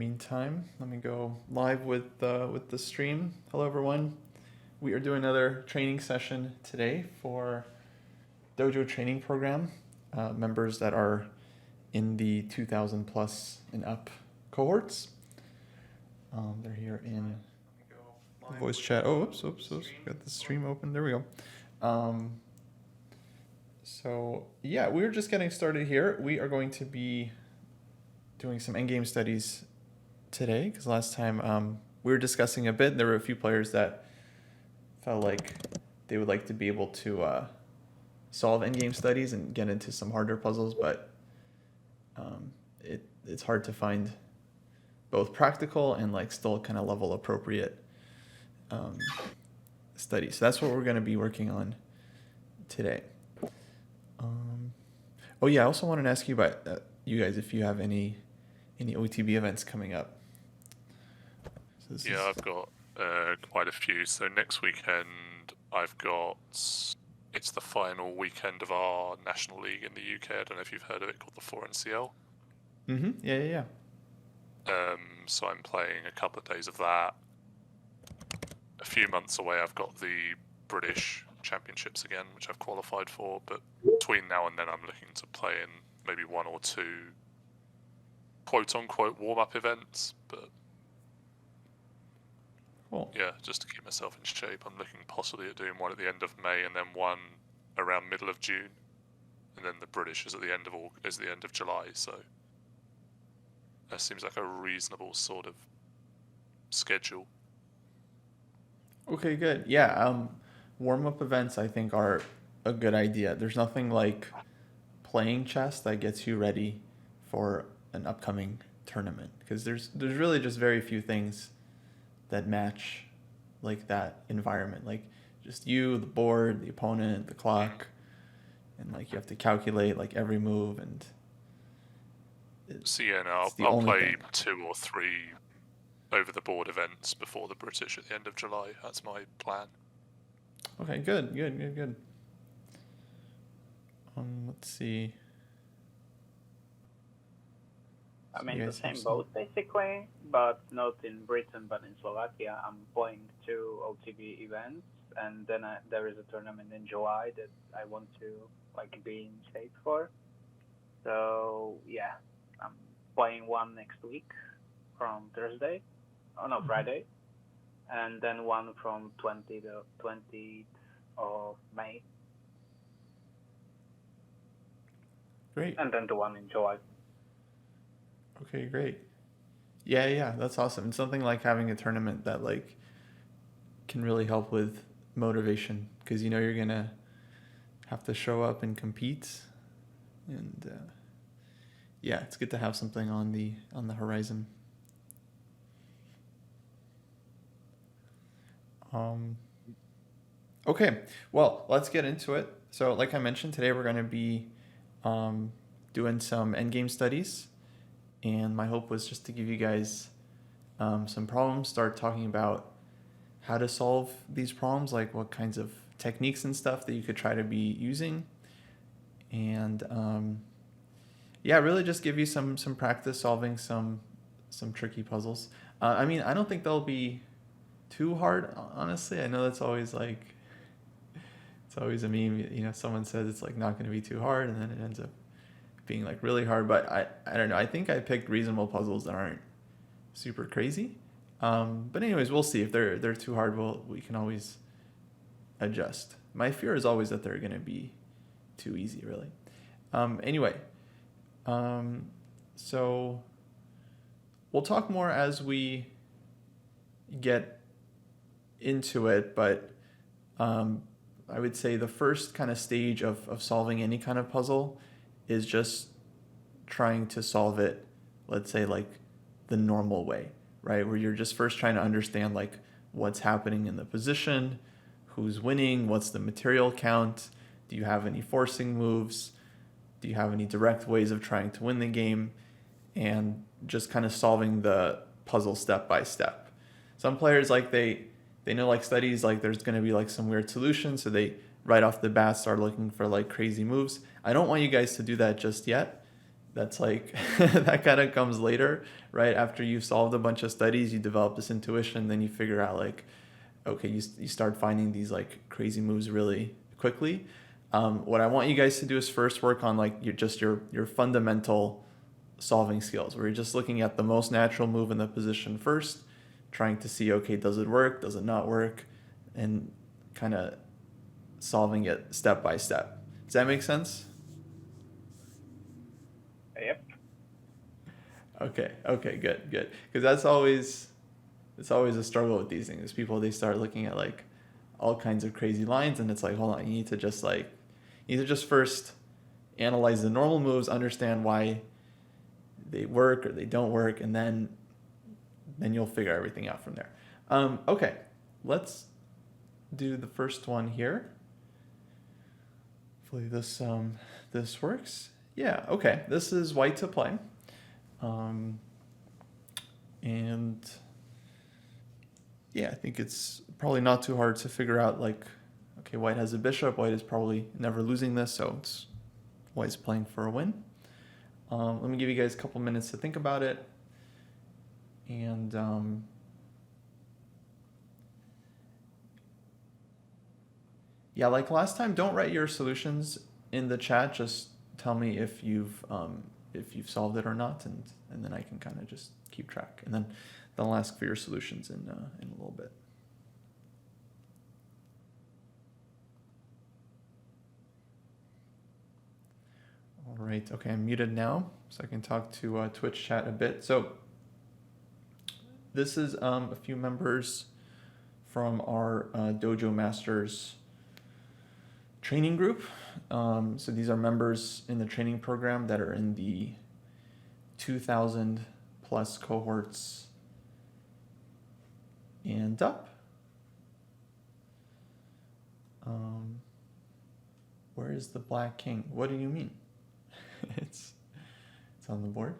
Meantime, let me go live with the stream. Hello, everyone. We are doing another training session today for Dojo Training Program members that are in the 2,000 plus and up cohorts. They're here in voice chat. Oh, oops. Got the stream open. There we go. So yeah, we're just getting started here. We are going to be doing some endgame studies today because last time we were discussing a bit. There were a few players that felt like they would like to be able to solve endgame studies and get into some harder puzzles, but it's hard to find both practical and like still kind of level appropriate studies. So that's what we're going to be working on today. Oh yeah, I also wanted to ask you about you guys if you have any OTB events coming up. So I've got quite a few. So next weekend I've got, it's the final weekend of our National League in the UK. I don't know if you've heard of it, called the 4NCL. Yeah. So I'm playing a couple of days of that. A few months away I've got the British Championships again, which I've qualified for, but between now and then I'm looking to play in maybe one or two quote-unquote warm-up events, but cool. Yeah, just to keep myself in shape. I'm looking possibly at doing one at the end of May and then one around middle of June, and then the British is at the end of July. So that seems like a reasonable sort of schedule. Okay, good. Yeah, warm-up events I think are a good idea. There's nothing like playing chess that gets you ready for an upcoming tournament because there's really just very few things that match like that environment. Like just you, the board, the opponent, the clock, and like you have to calculate like every move and. So yeah, no, I'll play 2 or 3 over-the-board events before the British at the end of July. That's my plan. Okay, good. Let's see. I'm in the same boat basically, but not in Britain, but in Slovakia. I'm playing 2 OTB events, and then there is a tournament in July that I want to like be in shape for. So yeah, I'm playing one next week from Thursday, Friday, and then one from 20th of May. Great. And then the one in July. Okay, great. Yeah, that's awesome. And something like having a tournament that like can really help with motivation because you know you're gonna have to show up and compete, and yeah, it's good to have something on the horizon. Okay, well, let's get into it. So, like I mentioned, today we're going to be doing some endgame studies, and my hope was just to give you guys some problems, start talking about how to solve these problems, like what kinds of techniques and stuff that you could try to be using, and yeah, really just give you some practice solving some tricky puzzles. I mean, I don't think they'll be too hard, honestly. I know that's always like, it's always a meme, you know, someone says it's like not going to be too hard and then it ends up being like really hard, but I don't know. I think I picked reasonable puzzles that aren't super crazy. But anyways, we'll see. If they're too hard, we can always adjust. My fear is always that they're going to be too easy, really. Anyway, so we'll talk more as we get into it, but I would say the first kind of stage of solving any kind of puzzle is just trying to solve it, let's say like the normal way, right? Where you're just first trying to understand like what's happening in the position, who's winning, what's the material count, do you have any forcing moves, do you have any direct ways of trying to win the game, and just kind of solving the puzzle step by step. Some players like they know like studies like there's going to be like some weird solution, so they right off the bat start looking for like crazy moves. I don't want you guys to do that just yet. that's like, that kind of comes later, right? After you've solved a bunch of studies, you develop this intuition, then you figure out like, okay, you start finding these like crazy moves really quickly. What I want you guys to do is first work on like your fundamental solving skills, where you're just looking at the most natural move in the position first, trying to see, okay, does it work, does it not work, and kind of solving it step by step. Does that make sense? Yep. Okay, good. Because it's always a struggle with these things. People, they start looking at like all kinds of crazy lines, and it's like, hold on, you need to just first analyze the normal moves, understand why they work or they don't work, and then you'll figure everything out from there. Okay, let's do the first one here. Hopefully this works. Yeah, okay. This is white to play. And yeah, I think it's probably not too hard to figure out, like, okay, white has a bishop. White is probably never losing this, so white's playing for a win. Let me give you guys a couple minutes to think about it. And yeah, like last time, don't write your solutions in the chat. Just tell me if you've solved it or not, and then I can kind of just keep track. And then I'll ask for your solutions in a little bit. All right. Okay, I'm muted now, so I can talk to Twitch chat a bit. So this is a few members from our Dojo Masters training group. So these are members in the training program that are in the 2,000 plus cohorts and up. Where is the black king? What do you mean? It's on the board.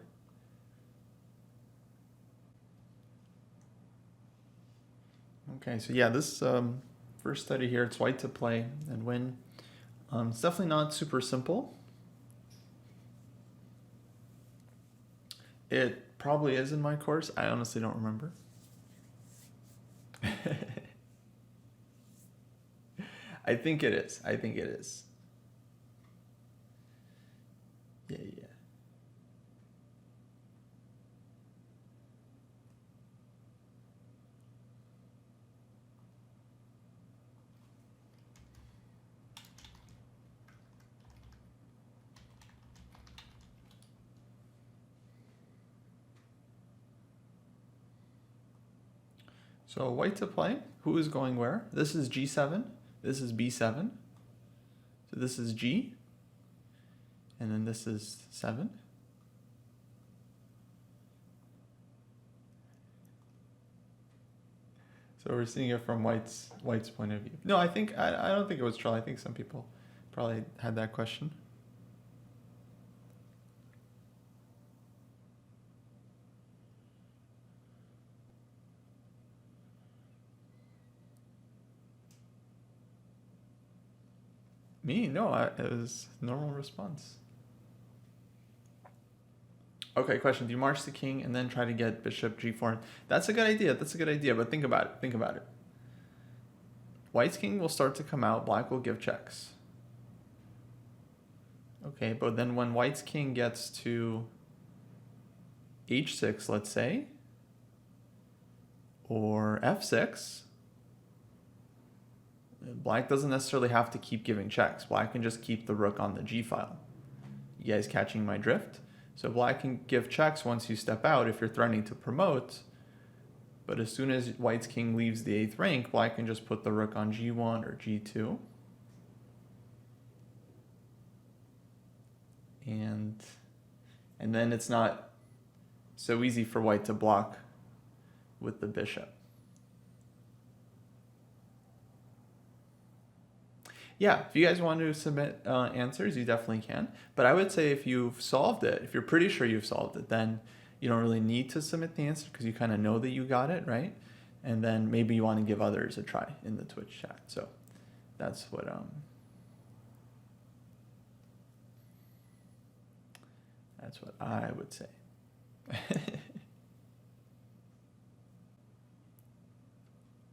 Okay, so yeah, this first study here, it's white to play and win. It's definitely not super simple. It probably is in my course. I honestly don't remember. I think it is. Yeah. So white to play. Who is going where? This is G7. This is B7. So this is G. And then this is 7. So we're seeing it from white's point of view. No, I don't think it was troll. I think some people probably had that question. Me? No, it was normal response. Okay, question. Do you march the king and then try to get bishop G4? That's a good idea. But think about it. White's king will start to come out. Black will give checks. Okay, but then when white's king gets to H6, let's say, or F6, black doesn't necessarily have to keep giving checks. Black can just keep the rook on the G file. You guys catching my drift? So black can give checks once you step out if you're threatening to promote. But as soon as white's king leaves the 8th rank, black can just put the rook on G1 or G2. And then it's not so easy for white to block with the bishop. Yeah, if you guys want to submit answers, you definitely can. But I would say if you've solved it, if you're pretty sure you've solved it, then you don't really need to submit the answer because you kind of know that you got it, right? And then maybe you want to give others a try in the Twitch chat. So that's what That's what I would say.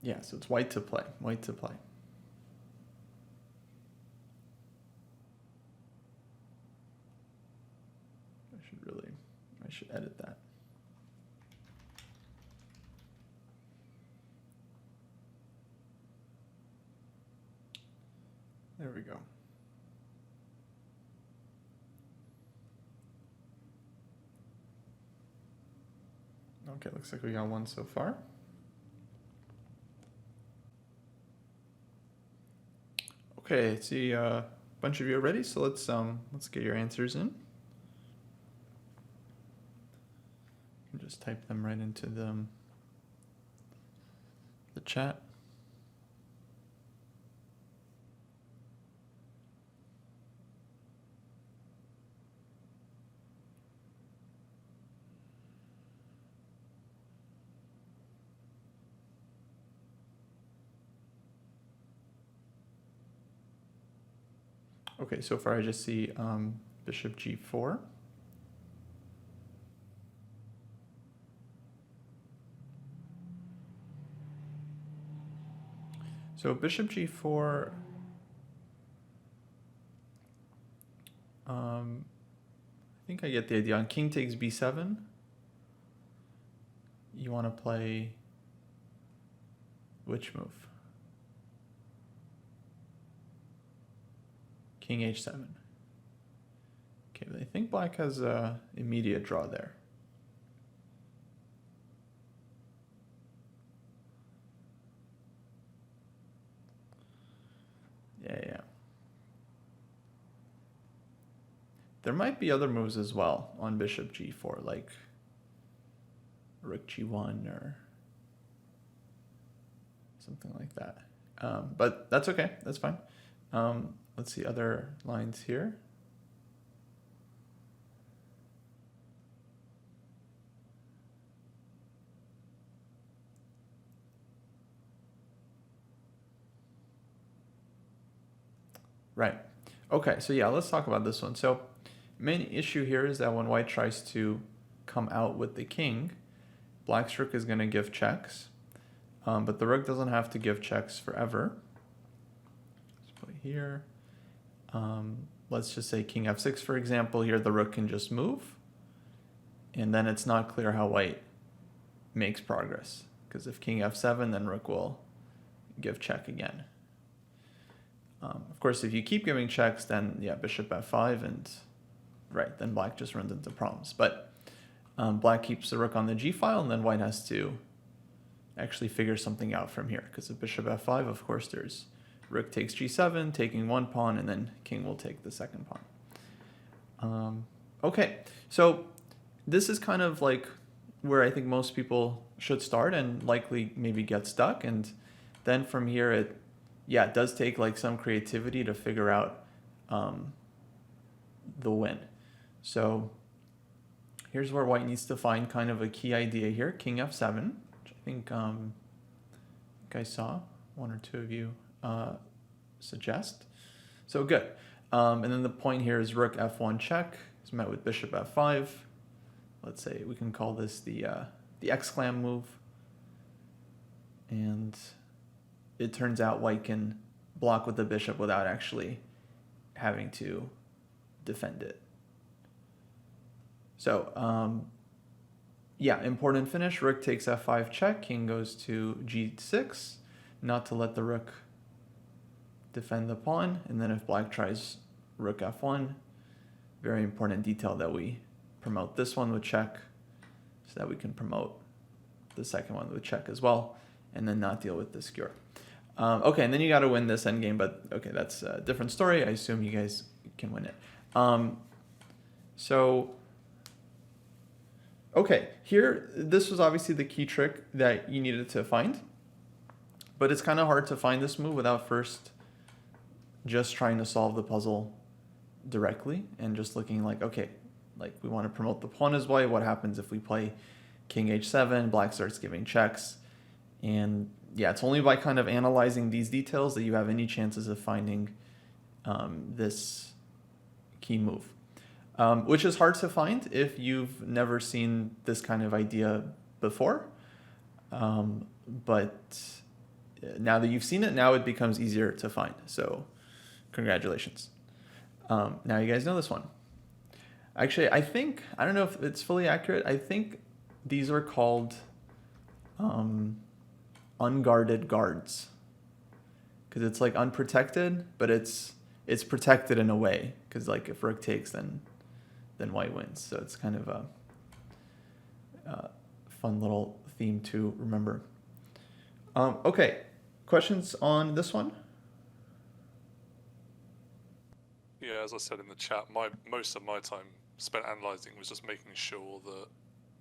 Yeah, so it's white to play. White to play. I should edit that. There we go. Okay, looks like we got one so far. Okay, I see a bunch of you are ready, so let's get your answers in. You can just type them right into the chat. Okay, so far I just see bishop g4. So bishop g4, I think I get the idea. On king takes b7, you want to play which move? King h7. Okay, but I think black has a immediate draw there. Yeah. There might be other moves as well on bishop g4, like rook g1 or something like that. But that's okay, that's fine. Let's see other lines here. Right. Okay, so yeah, let's talk about this one. So main issue here is that when white tries to come out with the king, black's rook is going to give checks, but the rook doesn't have to give checks forever. Let's play here. Let's just say king f6, for example. Here the rook can just move, and then it's not clear how white makes progress, because if king f7, then rook will give check again. Of course, if you keep giving checks, then yeah, bishop f5, and right, then black just runs into problems. But black keeps the rook on the g file, and then white has to actually figure something out from here, because if bishop f5, of course, there's rook takes g7, taking one pawn, and then king will take the second pawn. Okay, so this is kind of like where I think most people should start and likely maybe get stuck. And then from here, it does take like some creativity to figure out the win. So here's where white needs to find kind of a key idea here. King f7, which I think I saw one or two of you suggest. So good. And then the point here is rook f1 check is met with bishop f5. Let's say we can call this the exclam move. And it turns out white can block with the bishop without actually having to defend it. So important finish. Rook takes f5 check. King goes to g6, not to let the rook defend the pawn. And then if black tries rook f1, very important detail that we promote this one with check so that we can promote the second one with check as well, and then not deal with the skewer. Okay, and then you got to win this endgame, but okay, that's a different story. I assume you guys can win it. Okay, here, this was obviously the key trick that you needed to find, but it's kind of hard to find this move without first just trying to solve the puzzle directly and just looking like, okay, like we want to promote the pawn as white. What happens if we play king h7, black starts giving checks? And yeah, it's only by kind of analyzing these details that you have any chances of finding this key move. which is hard to find if you've never seen this kind of idea before. But now that you've seen it, now it becomes easier to find. So congratulations. Now you guys know this one. Actually, I don't know if it's fully accurate. I think these are called unguarded guards, because it's like unprotected, but it's protected in a way, because like if rook takes, then white wins. So it's kind of a fun little theme to remember. Okay, questions on this one? Yeah, as I said in the chat, most of my time spent analysing was just making sure that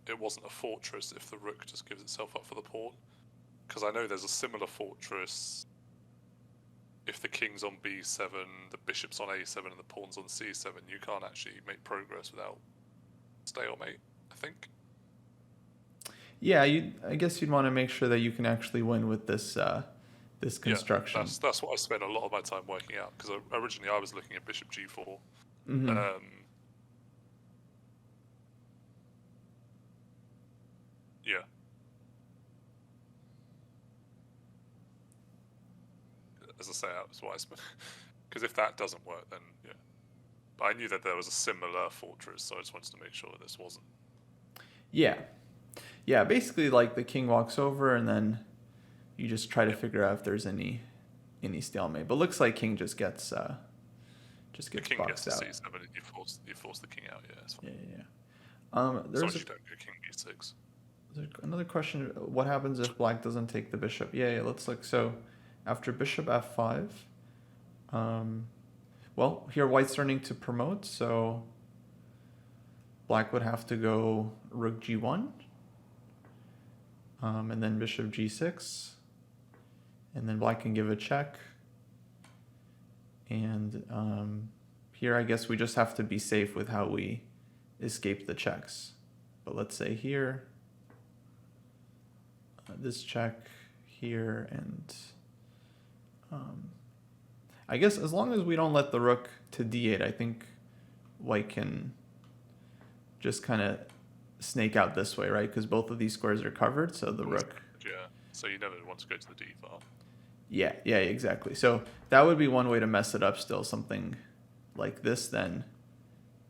it wasn't a fortress if the rook just gives itself up for the pawn. Because I know there's a similar fortress if the king's on b7, the bishop's on a7, and the pawn's on c7. You can't actually make progress without stalemate, I think. Yeah, I guess you'd want to make sure that you can actually win with this this construction. Yeah, that's what I spent a lot of my time working out, because originally I was looking at bishop g4. Mm-hmm. Yeah. As I say, that's what I spent. Because if that doesn't work, then yeah. But I knew that there was a similar fortress, so I just wanted to make sure that this wasn't. Yeah. Yeah, basically like the king walks over and then you just try to figure out if there's any stalemate. But looks like king just gets boxed out. The king gets to c7 and you force the king out, yeah, it's fine. Yeah. There's you don't go king b6. Another question, what happens if black doesn't take the bishop? Yeah, let's look. So after bishop f5, well, here white's starting to promote, so black would have to go rook g1, and then bishop g6, and then black can give a check. And here I guess we just have to be safe with how we escape the checks. But let's say here, this check here, and I guess as long as we don't let the rook to d8, I think white can just kind of snake out this way, right? Because both of these squares are covered, so the rook... Yeah, so you never want to go to the d file. Yeah, exactly. So that would be one way to mess it up still, something like this, then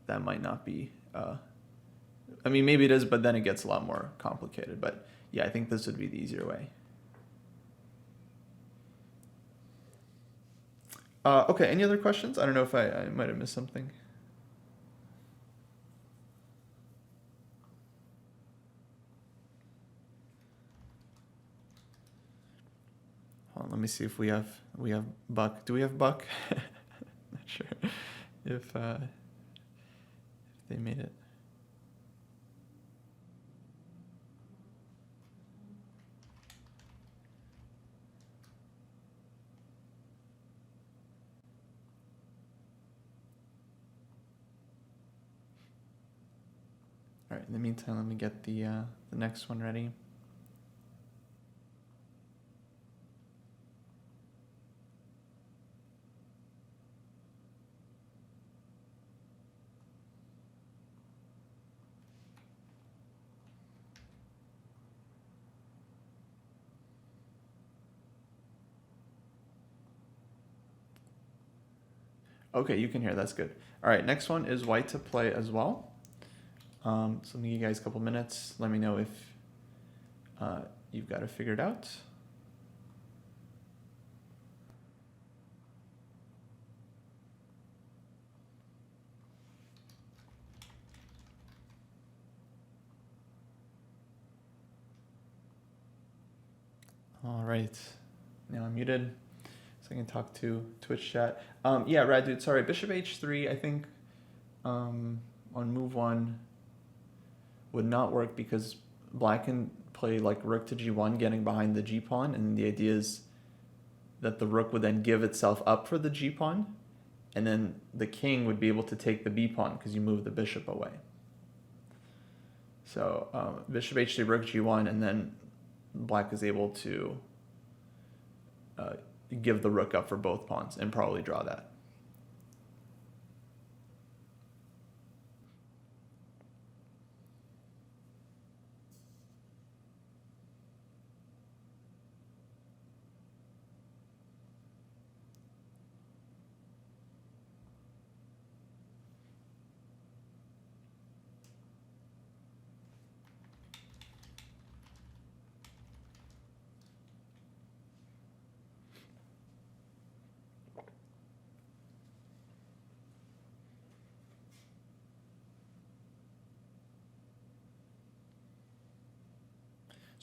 that might not be... I mean, maybe it is, but then it gets a lot more complicated. But yeah, I think this would be the easier way. Okay, any other questions? I don't know if I might have missed something. Hold on, let me see if we have Buck. Do we have Buck? Not sure if they made it. All right, in the meantime, let me get the next one ready. Okay, you can hear, that's good. All right, next one is white to play as well. So let me give you guys a couple minutes. Let me know if you've got it figured out. All right, now I'm muted, so I can talk to Twitch chat. Yeah, Rad dude, sorry, bishop h3, I think on move 1 would not work because black can play like rook to g1, getting behind the g pawn, and the idea is that the rook would then give itself up for the g pawn, and then the king would be able to take the b pawn because you move the bishop away. So bishop h3, rook g1, and then black is able to give the rook up for both pawns and probably draw that.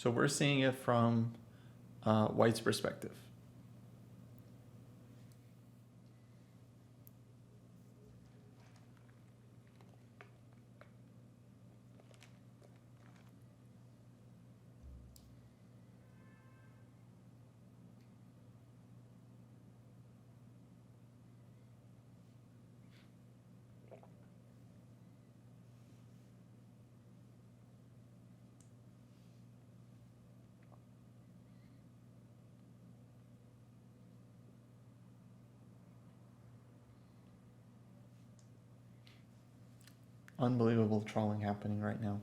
So we're seeing it from White's perspective. Unbelievable trolling happening right now.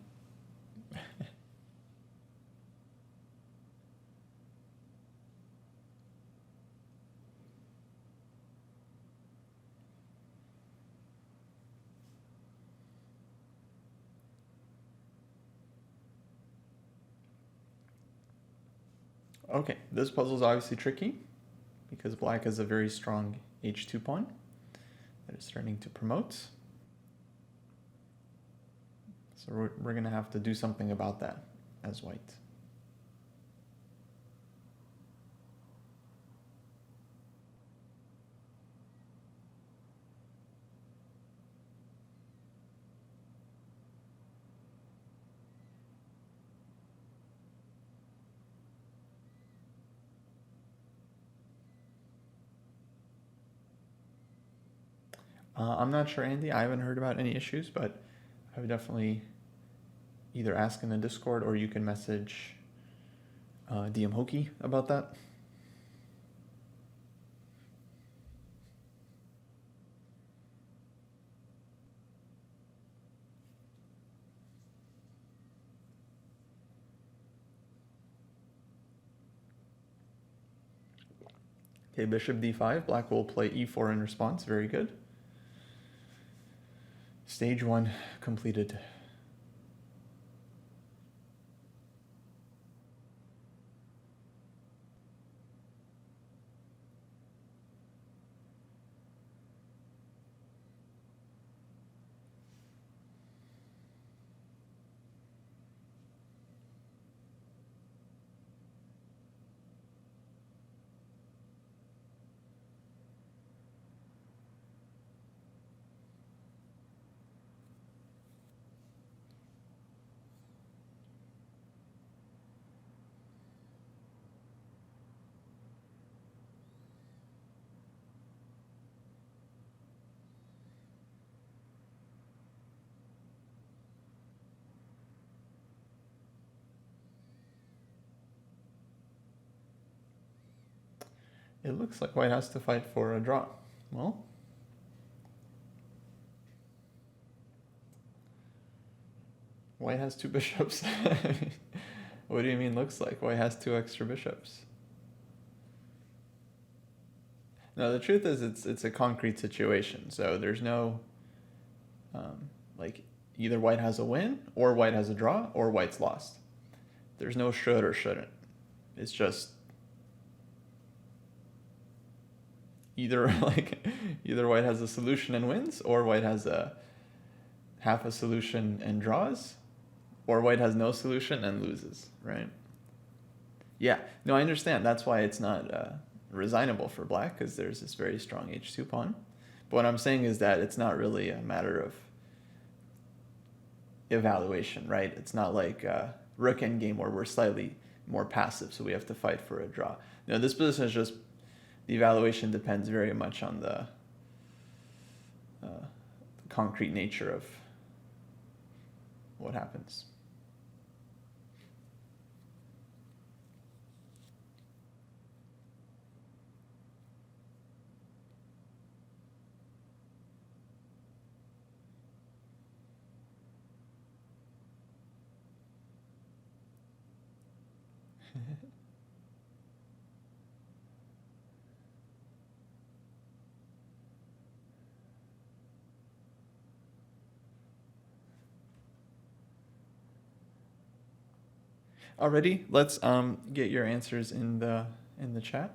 Okay, this puzzle is obviously tricky because black has a very strong h2 pawn that is starting to promote. So we're going to have to do something about that as white. I'm not sure, Andy. I haven't heard about any issues, but I would definitely either ask in the Discord or you can message DM Hoki about that. Okay, bishop d5. Black will play e4 in response. Very good. Stage 1 completed. It looks like white has to fight for a draw. Well, white has 2 bishops. What do you mean looks like? White has 2 extra bishops. No, the truth is it's a concrete situation. So there's no, like, either white has a win, or white has a draw, or white's lost. There's no should or shouldn't. It's just either white has a solution and wins, or white has a half a solution and draws, or white has no solution and loses, right? Yeah, no, I understand. That's why it's not resignable for black, because there's this very strong h2 pawn. But what I'm saying is that it's not really a matter of evaluation, right? It's not like rook endgame where we're slightly more passive, so we have to fight for a draw. No, this position is just, the evaluation depends very much on the concrete nature of what happens. Alrighty, let's get your answers in the chat.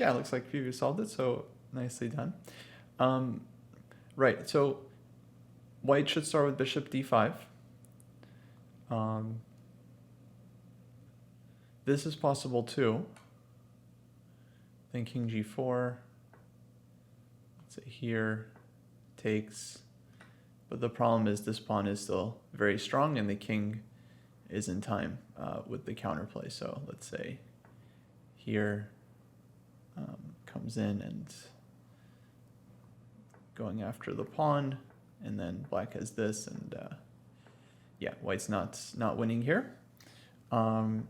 Yeah, it looks like you solved it, so nicely done. Right, so white should start with bishop d5. This is possible too. Then king g4. Let's say here, takes. But the problem is this pawn is still very strong and the king is in time with the counterplay. So let's say here comes in and going after the pawn, and then black has this, and yeah, white's not winning here. So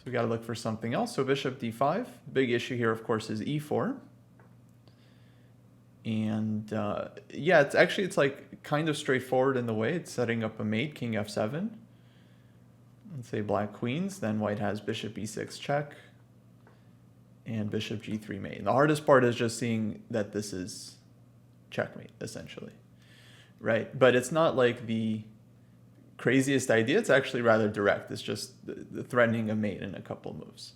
we got to look for something else. So bishop d5. Big issue here, of course, is e4. And yeah, it's like kind of straightforward in the way. It's setting up a mate, king f7. Let's say black queens, then white has bishop e6 check, and bishop g3 mate. And the hardest part is just seeing that this is checkmate, essentially, right? But it's not like the craziest idea. It's actually rather direct. It's just the threatening a mate in a couple moves.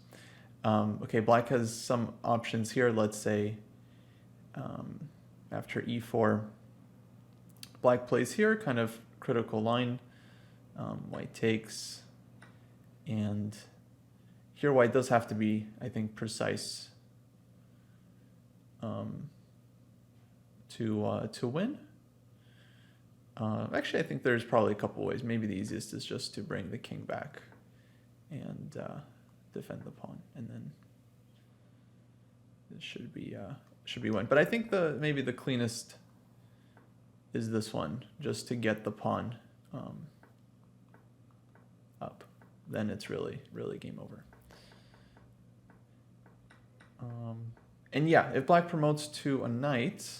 Okay, black has some options here. Let's say after e4, black plays here, kind of critical line. White takes, and here white does have to be, I think, precise to win. Actually, I think there's probably a couple ways. Maybe the easiest is just to bring the king back and defend the pawn, and then this should be win. But I think maybe the cleanest is this one, just to get the pawn up. Then it's really game over. And yeah, if black promotes to a knight,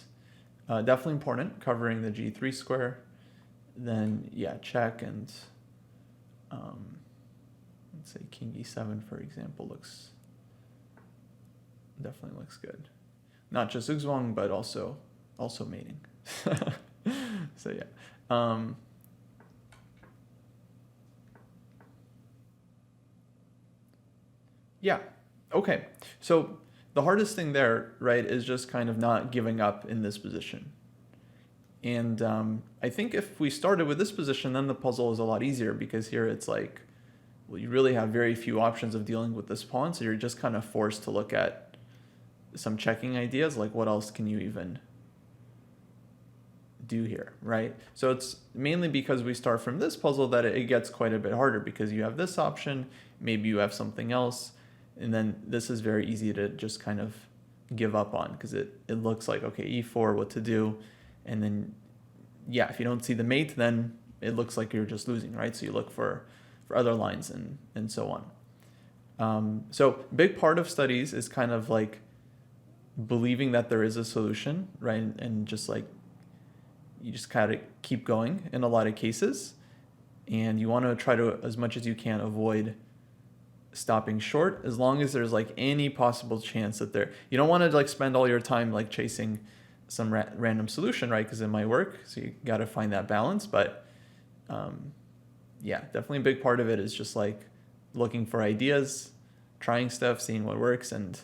definitely important, covering the g3 square. Then yeah, check, and let's say king e7, for example, definitely looks good. Not just zugzwang, but also mating. So yeah. Yeah. Okay. So the hardest thing there, right, is just kind of not giving up in this position. And I think if we started with this position, then the puzzle is a lot easier, because here it's like, well, you really have very few options of dealing with this pawn, so you're just kind of forced to look at some checking ideas, like what else can you even do here, right? So it's mainly because we start from this puzzle that it gets quite a bit harder, because you have this option, maybe you have something else, and then this is very easy to just kind of give up on, because it looks like, okay, e4, what to do, and then yeah, if you don't see the mate, then it looks like you're just losing, right? So you look for other lines and so on. So big part of studies is kind of like believing that there is a solution, right? And just like, you just kind of keep going in a lot of cases, and you want to try to, as much as you can, avoid stopping short, as long as there's like any possible chance that you don't want to like spend all your time like chasing some random solution, right? Because it might work, so you got to find that balance. But yeah, definitely a big part of it is just like looking for ideas, trying stuff, seeing what works, and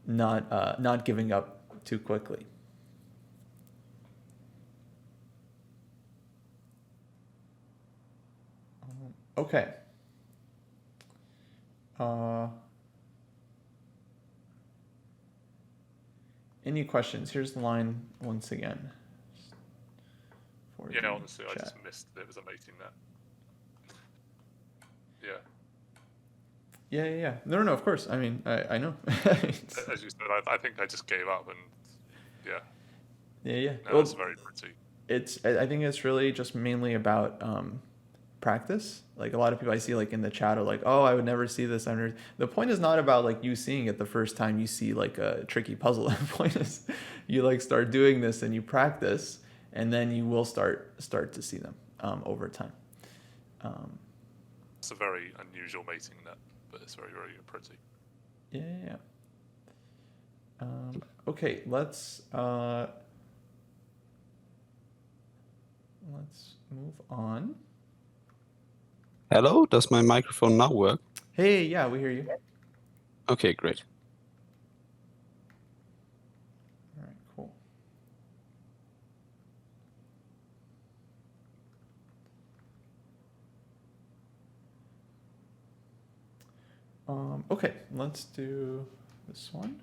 not giving up too quickly. Okay. Any questions? Here's the line once again. Yeah, honestly, I just missed that it was a mating net. Yeah. Yeah. No, of course. I mean, I know. As you said, I think I just gave up, and yeah. Yeah. No, well, it's very pretty. I think it's really just mainly about practice. Like a lot of people I see like in the chat are like, oh, I would never see this. The point is not about like you seeing it the first time you see like a tricky puzzle. The point is you like start doing this and you practice, and then you will start to see them over time. It's a very unusual mating net, but it's very pretty. Yeah. Okay, let's move on. Hello, does my microphone now work? Hey, yeah, we hear you. Okay, great. All right, cool. Okay, let's do this one.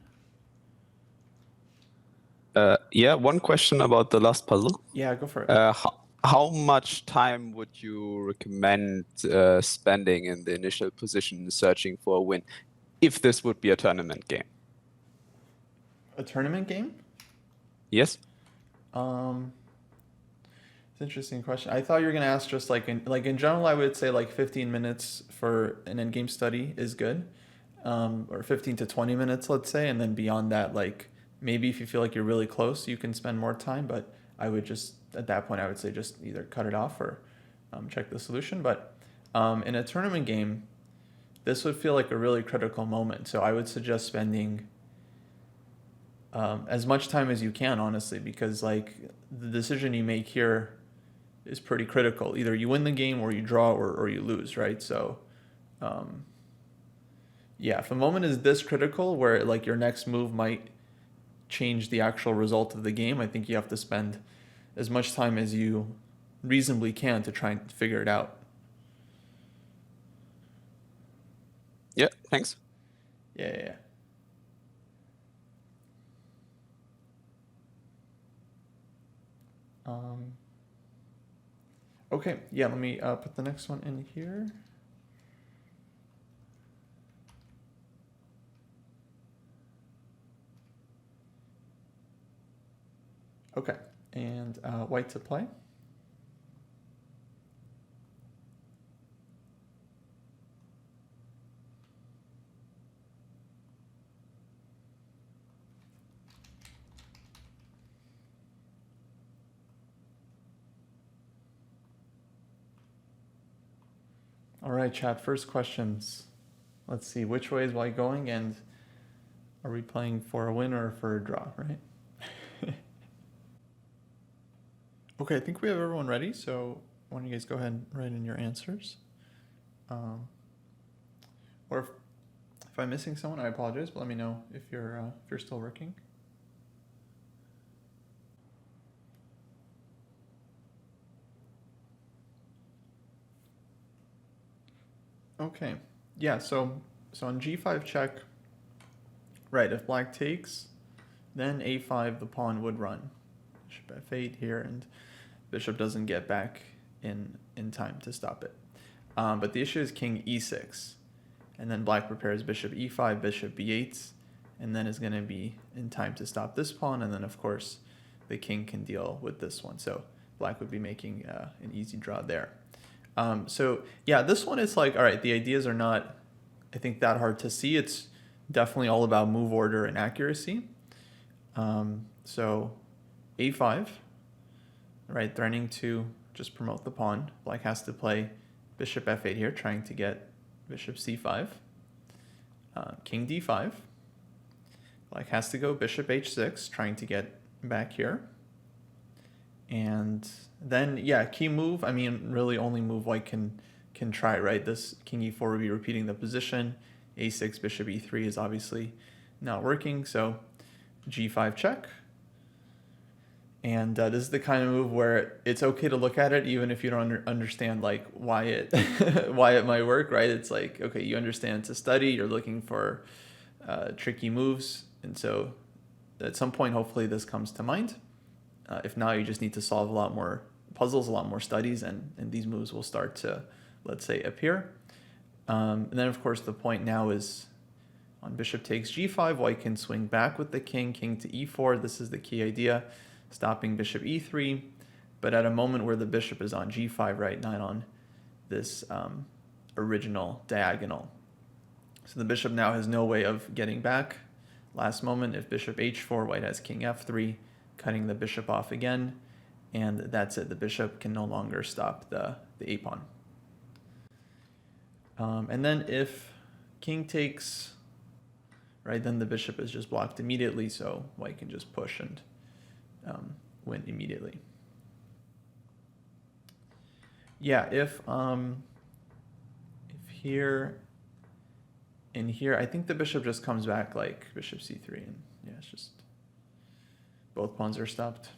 Yeah, one question about the last puzzle. Yeah, go for it. How much time would you recommend spending in the initial position searching for a win if this would be a tournament game? A tournament game? Yes? It's an interesting question. I thought you were gonna ask just like in general, I would say like 15 minutes for an endgame study is good, or 15 to 20 minutes, let's say, and then beyond that, like maybe if you feel like you're really close, you can spend more time. But I would just at that point, I would say just either cut it off or check the solution. But in a tournament game, this would feel like a really critical moment. So I would suggest spending as much time as you can, honestly, because like the decision you make here is pretty critical. Either you win the game or you draw or you lose, right? So yeah, if a moment is this critical where like your next move might change the actual result of the game, I think you have to spend as much time as you reasonably can to try and figure it out. Yeah, thanks. Yeah. Okay, yeah, let me put the next one in here. Okay, and white to play. All right, chat, first questions. Let's see, which way is white going, and are we playing for a win or for a draw, right? Okay, I think we have everyone ready, so why don't you guys go ahead and write in your answers. Or if I'm missing someone, I apologize, but let me know if you're still working. Okay, yeah, so on g5 check, right, if black takes, then a5 the pawn would run. Bishop f8 here, and bishop doesn't get back in time to stop it. But the issue is king e6, and then black prepares bishop e5, bishop b8, and then is going to be in time to stop this pawn, and then of course the king can deal with this one. So black would be making an easy draw there. So yeah, this one is like, all right, the ideas are not, I think, that hard to see. It's definitely all about move order and accuracy. So a5, right, threatening to just promote the pawn. Black has to play bishop f8 here, trying to get bishop c5. King d5. Black has to go bishop h6, trying to get back here. And then, yeah, key move, I mean, really only move white can try, right? This king e4 would be repeating the position. a6, bishop e3 is obviously not working, so g5 check. And this is the kind of move where it's okay to look at it even if you don't understand like why it why it might work, right? It's like, okay, you understand it's a study, you're looking for tricky moves, and so at some point hopefully this comes to mind. If not, you just need to solve a lot more puzzles, a lot more studies, and these moves will start to, let's say, appear. And then of course the point now is on bishop takes g5, white can swing back with the king to e4. This is the key idea, stopping bishop e3, but at a moment where the bishop is on g5, right, not on this original diagonal. So the bishop now has no way of getting back. Last moment, if bishop h4, white has king f3, cutting the bishop off again, and that's it. The bishop can no longer stop the a pawn. And then if king takes, right, then the bishop is just blocked immediately, so white can just push and win immediately. Yeah, if here in here, I think the bishop just comes back like bishop c3, and yeah, it's just both pawns are stopped.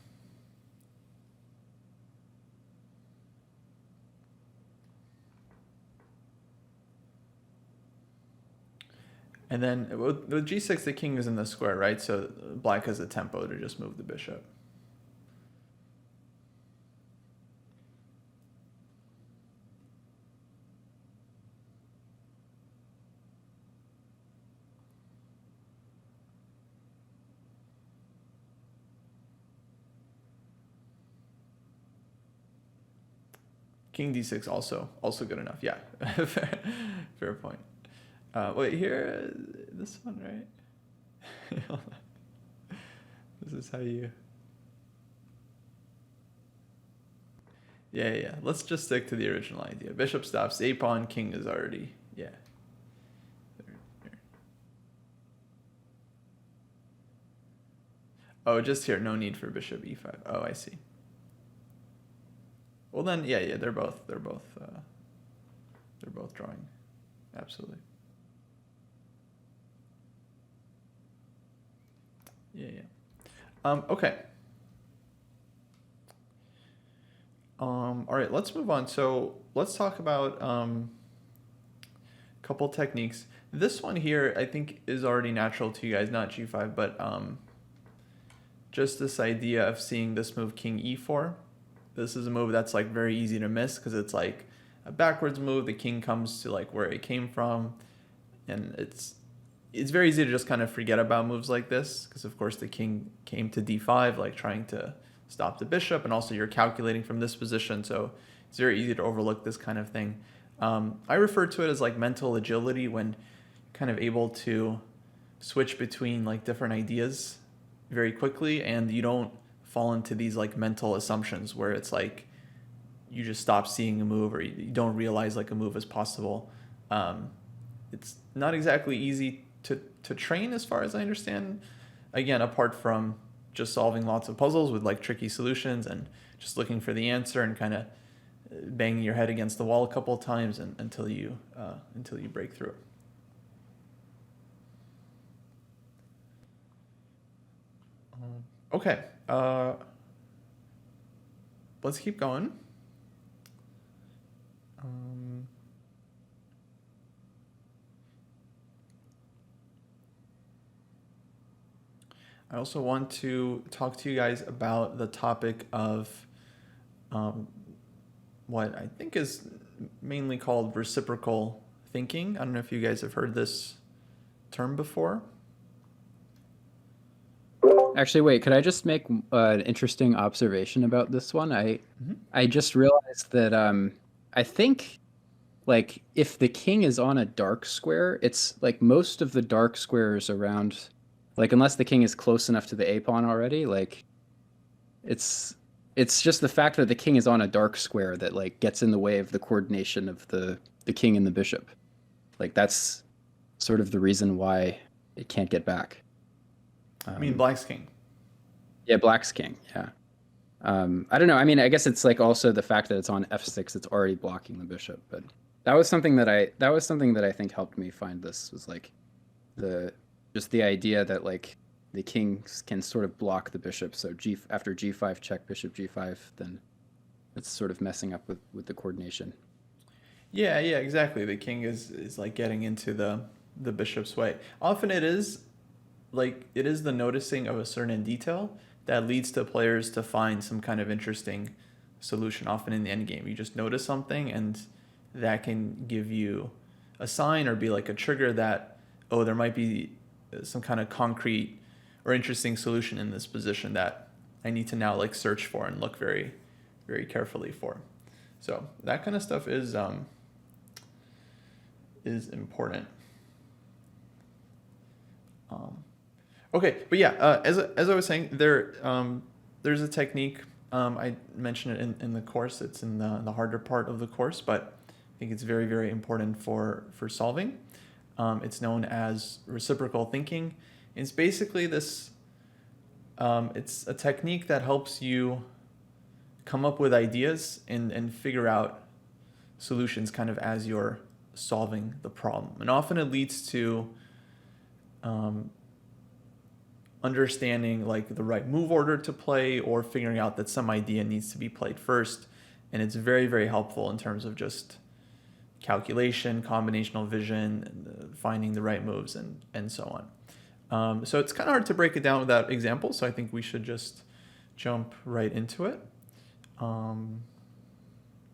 And then with g6, the king is in the square, right? So black has a tempo to just move the bishop. King d6 also good enough. Yeah, fair point. Wait, here, this one, right? This is how you... Yeah. Let's just stick to the original idea. Bishop stops, a pawn, king is already... Yeah. There. Oh, just here, no need for bishop e5. Oh, I see. Well then, yeah, they're both drawing. Absolutely. Yeah. Okay. All right, let's move on. So let's talk about a couple techniques. This one here, I think, is already natural to you guys, not g5, but just this idea of seeing this move king e4. This is a move that's like very easy to miss because it's like a backwards move. The king comes to like where it came from, and it's very easy to just kind of forget about moves like this because of course the king came to d5, like trying to stop the bishop, and also you're calculating from this position, so it's very easy to overlook this kind of thing. I refer to it as like mental agility, when kind of able to switch between like different ideas very quickly, and you don't fall into these like mental assumptions where it's like you just stop seeing a move, or you don't realize like a move is possible. It's not exactly easy to train as far as I understand, again, apart from just solving lots of puzzles with like tricky solutions and just looking for the answer and kind of banging your head against the wall a couple of times until you break through. Okay, let's keep going. I also want to talk to you guys about the topic of what I think is mainly called reciprocal thinking. I don't know if you guys have heard this term before. Actually, wait, could I just make an interesting observation about this one? I just realized that I think like if the king is on a dark square, it's like most of the dark squares around, like unless the king is close enough to the a pawn already, like it's just the fact that the king is on a dark square that like gets in the way of the coordination of the king and the bishop. Like that's sort of the reason why it can't get back. I mean, black's king. Yeah, black's king. Yeah. I don't know. I mean, I guess it's like also the fact that it's on f6, it's already blocking the bishop. But that was something that I think helped me find this, was like the idea that like the king can sort of block the bishop. So after g5 check bishop g5, then it's sort of messing up with the coordination. Yeah, exactly. The king is like getting into the bishop's way. Often it is the noticing of a certain detail that leads to players to find some kind of interesting solution. Often in the endgame, you just notice something, and that can give you a sign or be like a trigger that, oh, there might be some kind of concrete or interesting solution in this position that I need to now like search for and look very, very carefully for. So that kind of stuff is important. Okay, but yeah, as I was saying, there's a technique. I mentioned it in the course. It's in the harder part of the course, but I think it's very, very important for solving. It's known as reciprocal thinking. It's basically this. It's a technique that helps you come up with ideas and figure out solutions kind of as you're solving the problem. And often it leads to understanding like the right move order to play, or figuring out that some idea needs to be played first. And it's very, very helpful in terms of just calculation, combinational vision, and finding the right moves, and so on. So it's kind of hard to break it down without examples, so I think we should just jump right into it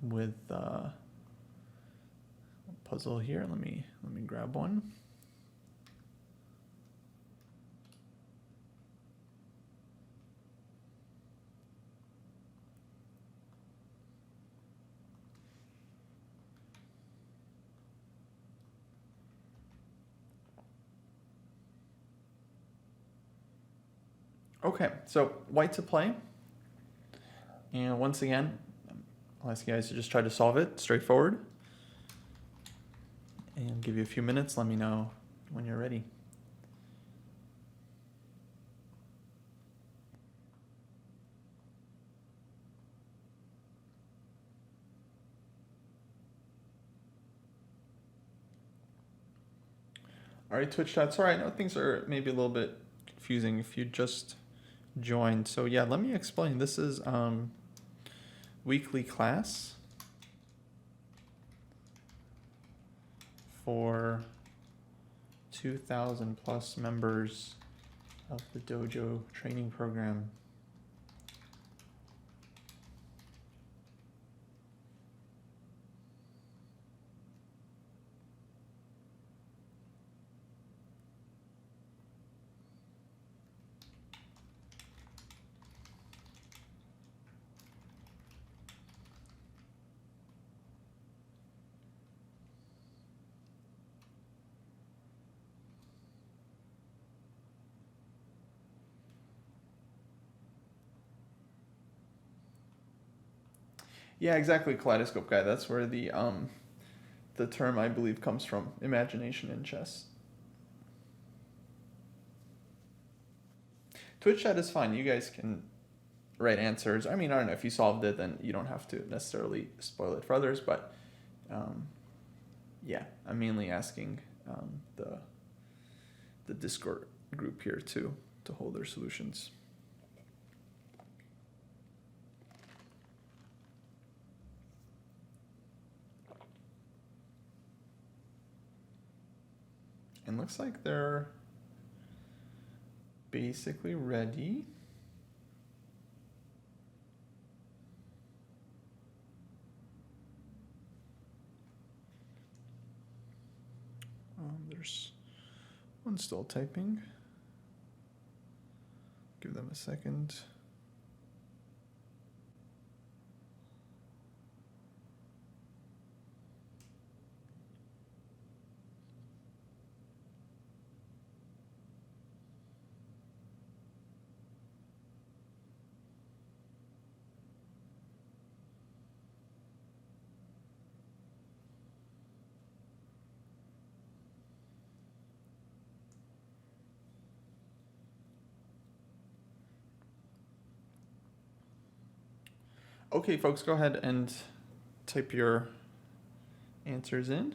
with a puzzle here. Let me grab one. Okay, so white to play. And once again, I'll ask you guys to just try to solve it straightforward. And give you a few minutes. Let me know when you're ready. All right, Twitch chat. Sorry, I know things are maybe a little bit confusing if you just joined. So yeah, let me explain. This is weekly class for 2,000 plus members of the Dojo Training Program. Yeah, exactly, Kaleidoscope Guy. That's where the term, I believe, comes from, imagination in chess. Twitch chat is fine. You guys can write answers. I mean, I don't know, if you solved it, then you don't have to necessarily spoil it for others, but yeah, I'm mainly asking the Discord group here to hold their solutions. And looks like they're basically ready. There's one still typing. Give them a second. Okay, folks, go ahead and type your answers in.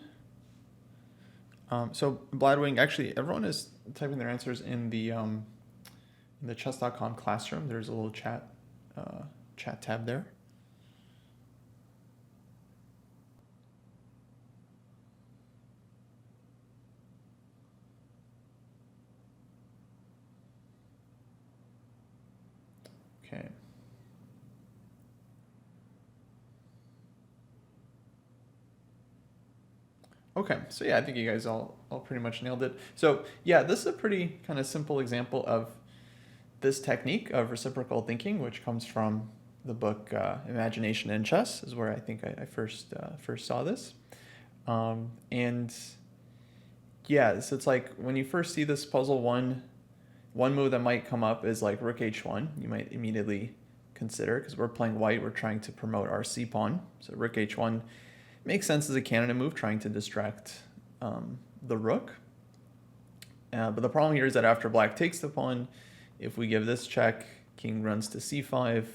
So Bladwing, actually, everyone is typing their answers in the chess.com classroom. There's a little chat tab there. Okay. Okay, so yeah, I think you guys all pretty much nailed it. So yeah, this is a pretty kind of simple example of this technique of reciprocal thinking, which comes from the book Imagination in Chess, is where I think I first saw this. And yeah, so it's like when you first see this puzzle, one move that might come up is like Rook H1. You might immediately consider, because we're playing white, we're trying to promote our C pawn. So Rook H1 makes sense as a candidate move, trying to distract the rook. But the problem here is that after black takes the pawn, if we give this check, king runs to c5,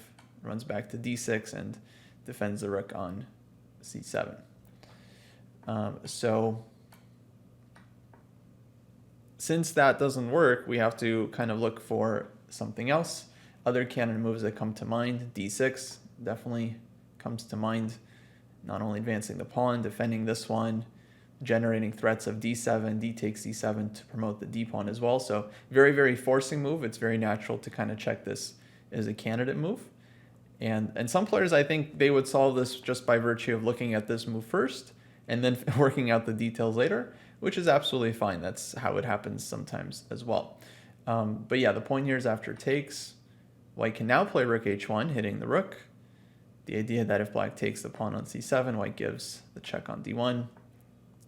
runs back to d6, and defends the rook on c7. So since that doesn't work, we have to kind of look for something else. Other candidate moves that come to mind, d6 definitely comes to mind. Not only advancing the pawn, defending this one, generating threats of d7, d takes d7 to promote the d pawn as well. So very, very forcing move. It's very natural to kind of check this as a candidate move. And some players, I think they would solve this just by virtue of looking at this move first and then working out the details later, which is absolutely fine. That's how it happens sometimes as well. But yeah, the point here is after takes, white can now play rook h1, hitting the rook. The idea that if black takes the pawn on c7, white gives the check on d1,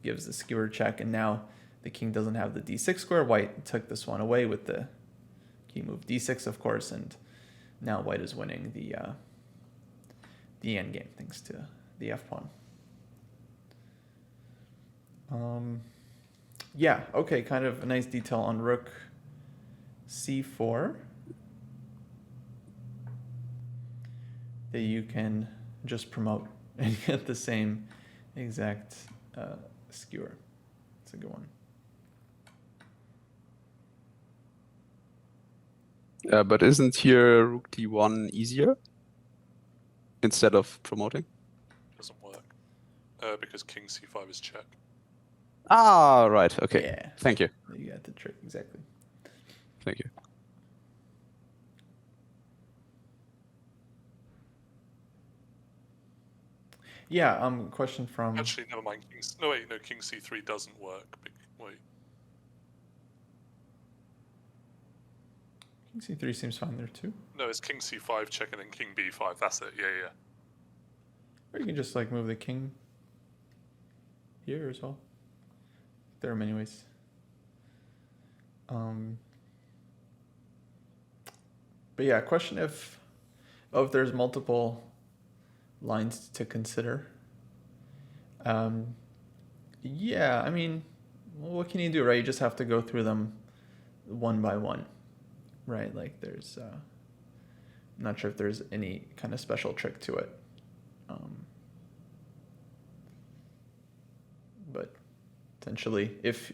gives the skewer check, and now the king doesn't have the d6 square. White took this one away with the key move d6, of course, and now white is winning the endgame thanks to the f-pawn. Yeah, okay, kind of a nice detail on rook c4 that you can just promote and get the same exact skewer. It's a good one. But isn't here rook d1 easier instead of promoting? Doesn't work. Because king c5 is check. Ah, right. Okay. Yeah. Thank you. You got the trick, exactly. Thank you. Yeah, question from... Actually, never mind. No, wait, no, king c3 doesn't work. Wait. King c3 seems fine there too. No, it's king c5 check and then king b5. That's it. Yeah, yeah. Or you can just like move the king here as well. There are many ways. But yeah, question if there's multiple lines to consider. Yeah, I mean, well, what can you do, right? You just have to go through them one by one, right? Like there's, I'm not sure if there's any kind of special trick to it. But essentially, if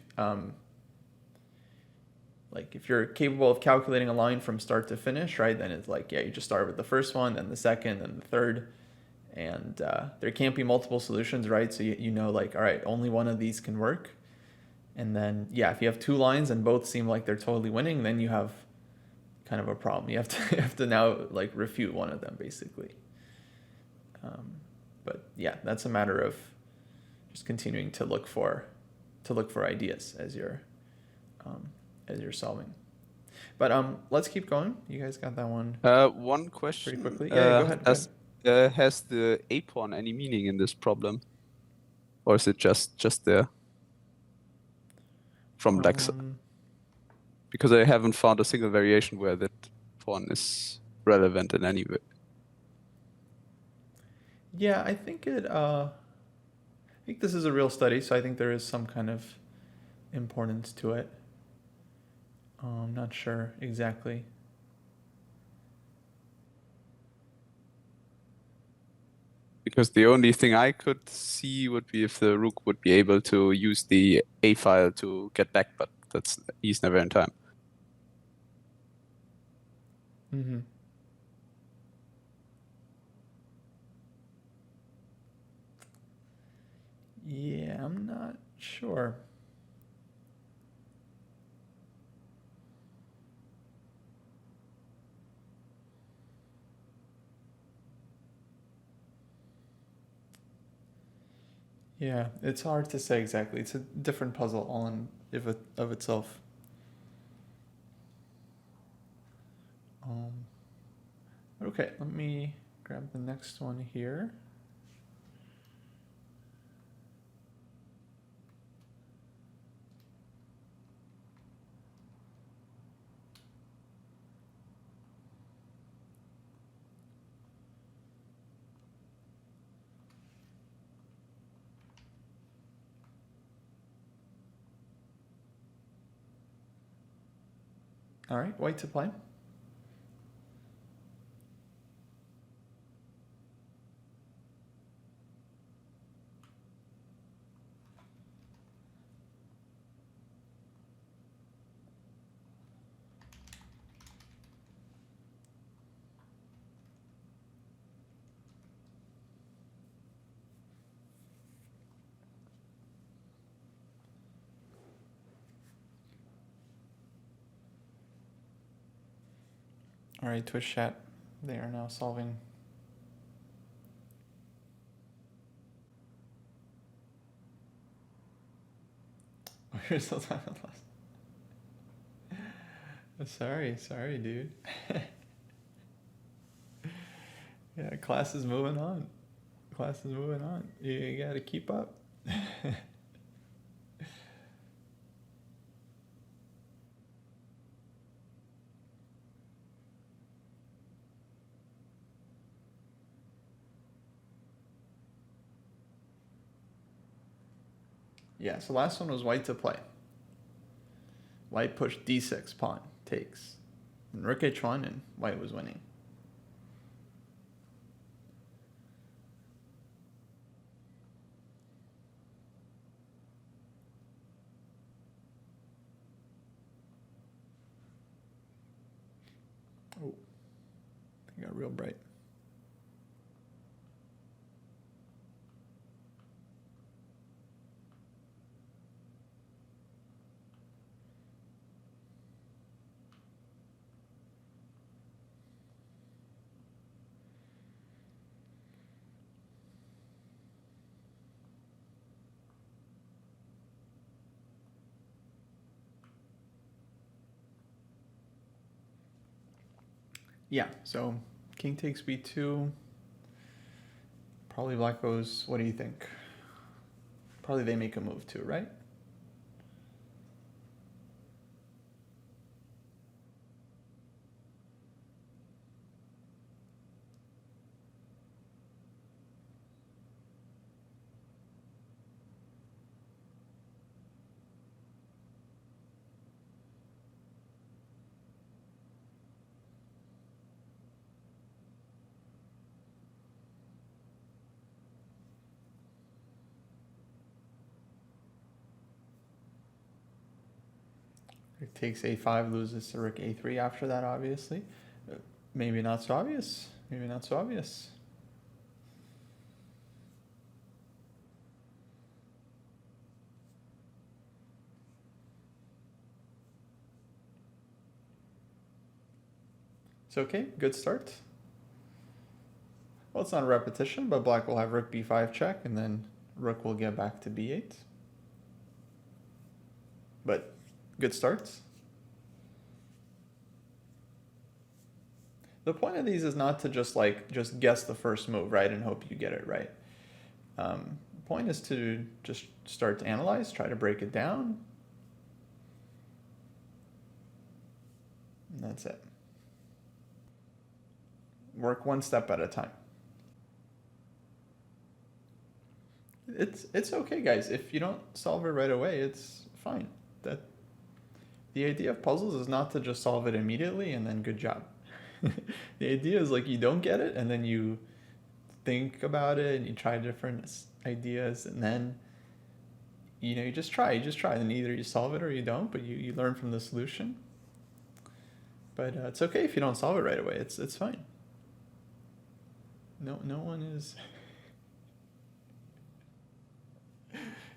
like if you're capable of calculating a line from start to finish, right, then it's like, yeah, you just start with the first one, then the second, then the third, and there can't be multiple solutions, right? So you know, like, all right, only one of these can work. And then, yeah, if you have two lines and both seem like they're totally winning, then you have kind of a problem. You have to now like refute one of them, basically. But yeah, that's a matter of just continuing to look for ideas as you're solving. But let's keep going. You guys got that one. One question. Pretty quickly. Yeah, go ahead. Has the a pawn any meaning in this problem, or is it just there from black's side? Because I haven't found a single variation where that pawn is relevant in any way. Yeah, I think I think this is a real study, so I think there is some kind of importance to it. I'm not sure exactly. Because the only thing I could see would be if the rook would be able to use the a file to get back, but he's never in time. Mm-hmm. Yeah, I'm not sure. Yeah, it's hard to say exactly. It's a different puzzle on of itself. Okay, let me grab the next one here. All right, white to play. All right, Twitch chat. They are now solving. You're still time lost. Sorry, dude. Yeah, class is moving on. You gotta keep up. Yeah, so last one was white to play. White pushed d6, pawn, takes. And rook h1, and white was winning. Oh, it got real bright. Yeah, so king takes b2. Probably black goes, what do you think? Probably they make a move too, right? Rook takes a5, loses to rook a3 after that, obviously. Maybe not so obvious. Maybe not so obvious. It's okay, good start. Well, it's not a repetition, but black will have rook b5 check, and then rook will get back to b8. But good starts. The point of these is not to just guess the first move, right, and hope you get it right. The point is to just start to analyze, try to break it down. And that's it. Work one step at a time. It's okay, guys. If you don't solve it right away, it's fine. The idea of puzzles is not to just solve it immediately and then good job. The idea is you don't get it and then you think about it and you try different ideas and then you just try. And either you solve it or you don't, but you learn from the solution. But it's okay if you don't solve it right away. It's fine. No one is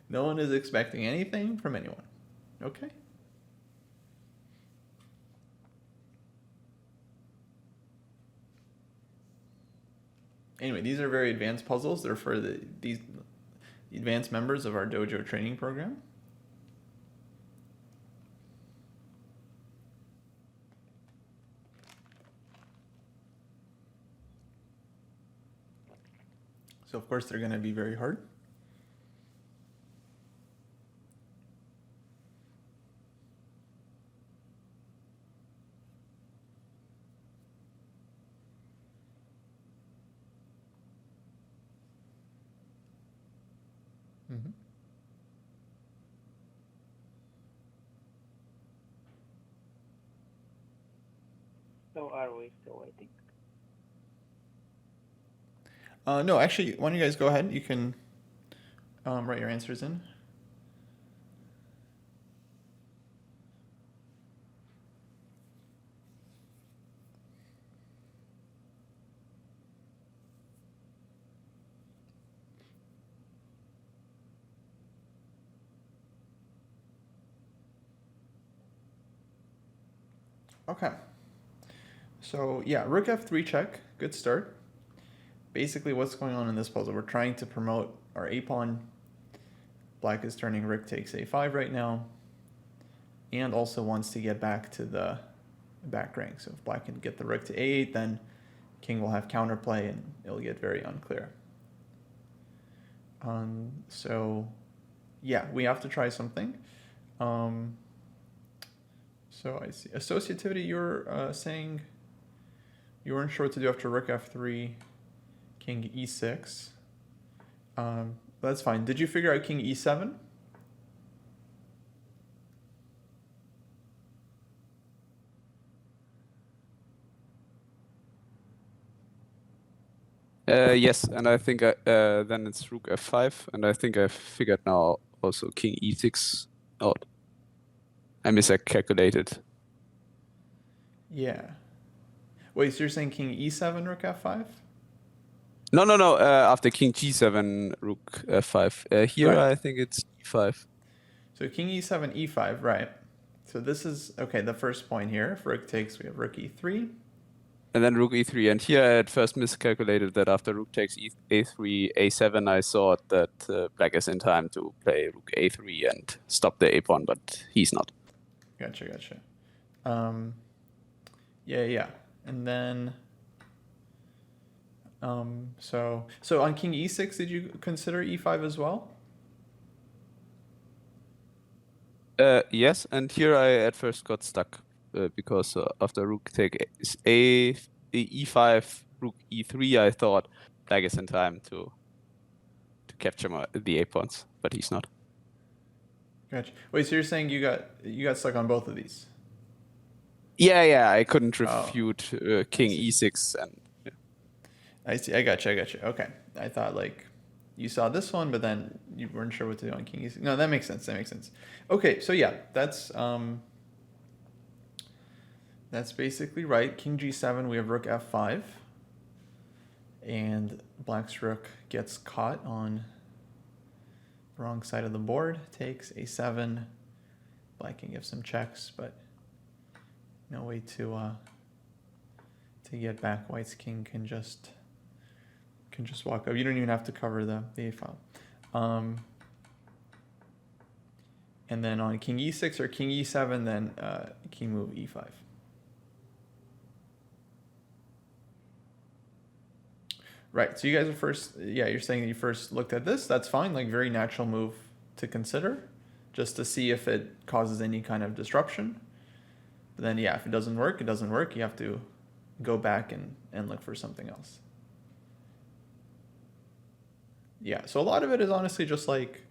no one is expecting anything from anyone. Okay? Anyway, these are very advanced puzzles. They're for the advanced members of our dojo training program. So of course they're going to be very hard. Mm-hmm. So are we still waiting? No, actually, why don't you guys go ahead? You can write your answers in. Okay. So yeah, rook f3 check, good start. Basically what's going on in this puzzle, we're trying to promote our a-pawn. Black is turning rook takes a5 right now, and also wants to get back to the back rank. So if black can get the rook to a8, then king will have counterplay and it'll get very unclear. So yeah, we have to try something. So I see associativity, you're saying you weren't sure what to do after rook f3, king e6. That's fine. Did you figure out king e7? Yes, and I think then it's rook f5, and I think I figured now also king e6 out. I miscalculated. Yeah. Wait, so you're saying king e7, rook f5? No. After king g7, rook f5. Here Right. I think it's e5. So king e7, e5, right. So this is, okay, the first point here. If rook takes, we have rook e3. And then rook e3. And here I at first miscalculated that after rook takes a3, a7, I thought that black is in time to play rook a3 and stop the a-pawn, but he's not. Gotcha. Yeah. And then, so on king e6, did you consider e5 as well? Yes, and here I at first got stuck because after rook take e5, rook e3, I thought black is in time to capture the a-pawns, but he's not. Gotcha. Wait, so you're saying you got stuck on both of these? Yeah, I couldn't refute king e6 and. Yeah. I see. I gotcha. Okay, I thought like you saw this one, but then you weren't sure what to do on king e6. No, that makes sense. Okay, so yeah, that's basically right. King g7, we have rook f5, and black's rook gets caught on the wrong side of the board. Takes a7. Black can give some checks, but no way to get back. White's king can just walk up. You don't even have to cover the a file. And then on king e6 or king e7, then king move e5. Right, so you guys are first, yeah, you're saying that you first looked at this. That's fine, like very natural move to consider, just to see if it causes any kind of disruption. But then, yeah, if it doesn't work, it doesn't work. You have to go back and look for something else. Yeah, so a lot of it is honestly just like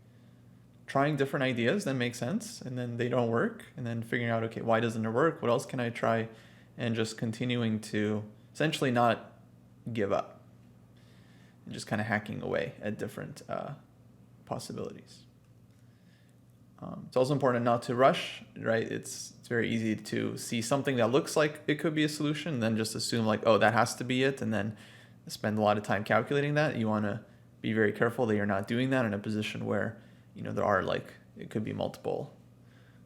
trying different ideas that make sense, and then they don't work, and then figuring out, okay, why doesn't it work? What else can I try? And just continuing to essentially not give up, and just kind of hacking away at different possibilities. It's also important not to rush, right? It's very easy to see something that looks like it could be a solution, and then just assume like, oh, that has to be it, and then spend a lot of time calculating that. You want to be very careful that you're not doing that in a position where, you know, there are like, it could be multiple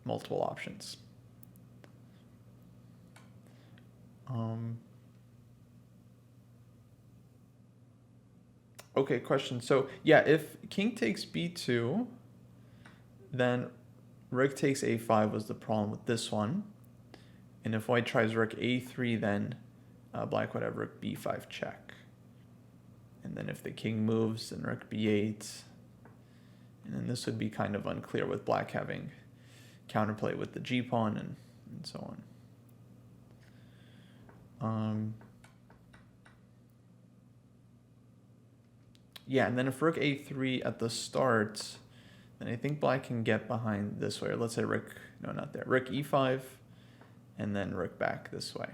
options. Okay, question. So yeah, if king takes b2, then rook takes a5 was the problem with this one. And if white tries rook a3, then black would have rook b5 check. And then if the king moves, then rook b8. And then this would be kind of unclear with black having counterplay with the g-pawn and so on. Yeah, and then if rook a3 at the start, then I think black can get behind this way. Or let's say rook, no, not there. Rook e5, and then rook back this way.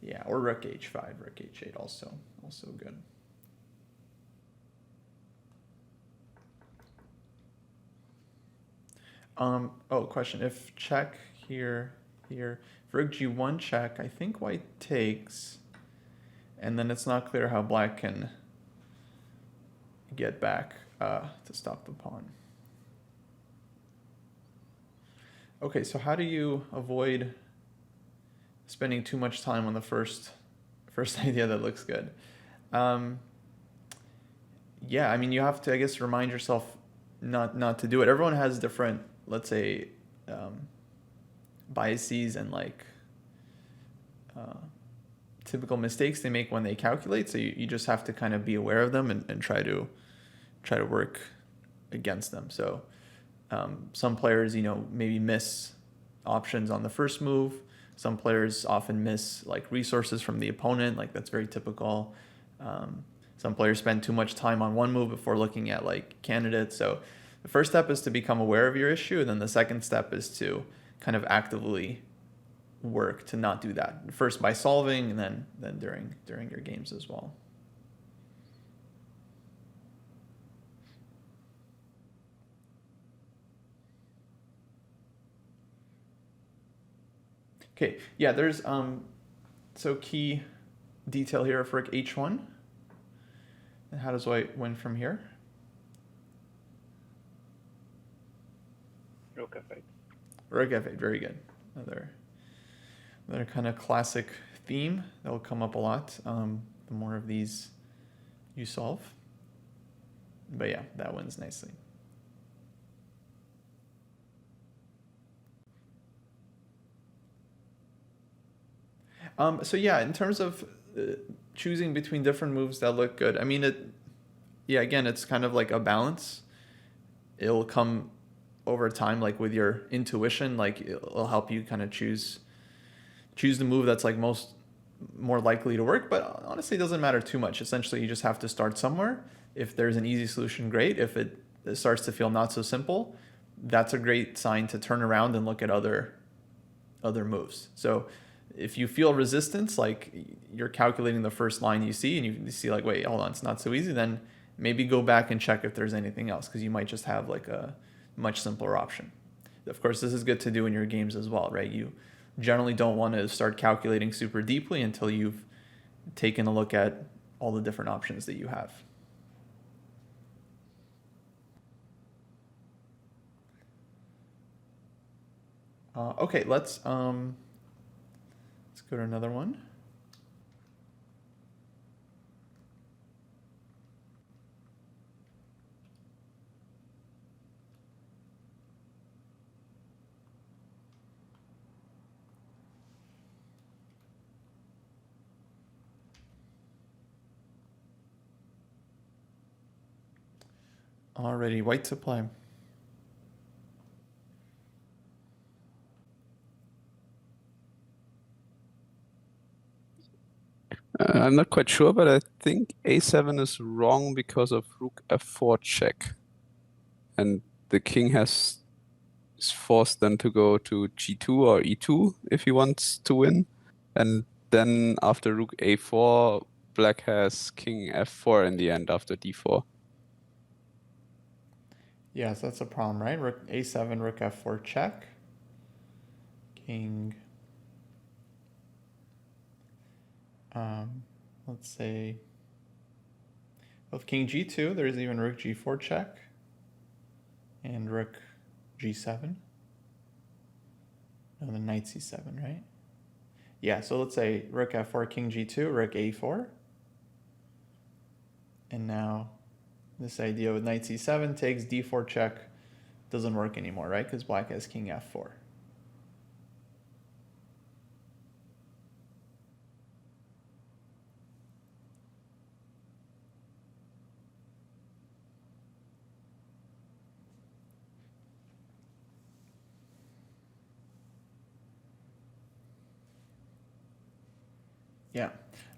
Yeah, or rook h5, rook h8 also good. Oh, question. If check here, if rook g1 check, I think white takes, and then it's not clear how black can get back to stop the pawn. Okay, so how do you avoid spending too much time on the first idea that looks good. Yeah, I mean, you have to, I guess, remind yourself not to do it. Everyone has different, let's say, biases and like typical mistakes they make when they calculate. So you just have to kind of be aware of them and try to work against them. So some players, maybe miss options on the first move. Some players often miss like resources from the opponent. Like that's very typical. Some players spend too much time on one move before looking at like candidates. So the first step is to become aware of your issue. And then the second step is to kind of actively work to not do that. First by solving, and then during your games as well. Okay, yeah, there's so key detail here of rook h1. And how does white win from here? Rook f8. Rook f8, very good. Another kind of classic theme that will come up a lot. The more of these you solve. But yeah, that wins nicely. So yeah, in terms of choosing between different moves that look good, I mean, again, it's kind of like a balance. It'll come over time, like with your intuition, like it'll help you kind of choose the move that's like more likely to work. But honestly, it doesn't matter too much. Essentially, you just have to start somewhere. If there's an easy solution, great. If it starts to feel not so simple, that's a great sign to turn around and look at other moves. So if you feel resistance, like you're calculating the first line you see and you see like, wait, hold on, it's not so easy, then maybe go back and check if there's anything else, because you might just have like a much simpler option. Of course, this is good to do in your games as well, right? You generally don't want to start calculating super deeply until you've taken a look at all the different options that you have. Okay, let's go to another one. Alrighty, white to play. I'm not quite sure, but I think a7 is wrong because of rook f4 check. And the king is forced then to go to g2 or e2 if he wants to win. And then after rook a4, black has king f4 in the end after d4. Yes, that's a problem, right? Rook a7, rook f4 check. King. Let's say with king g2, there's even rook g4 check and rook g7. No, the knight c7, right? Yeah, so let's say rook f4, king g2, rook a4. And now this idea with knight c7 takes d4 check, doesn't work anymore, right? Because black has king f4. Yeah.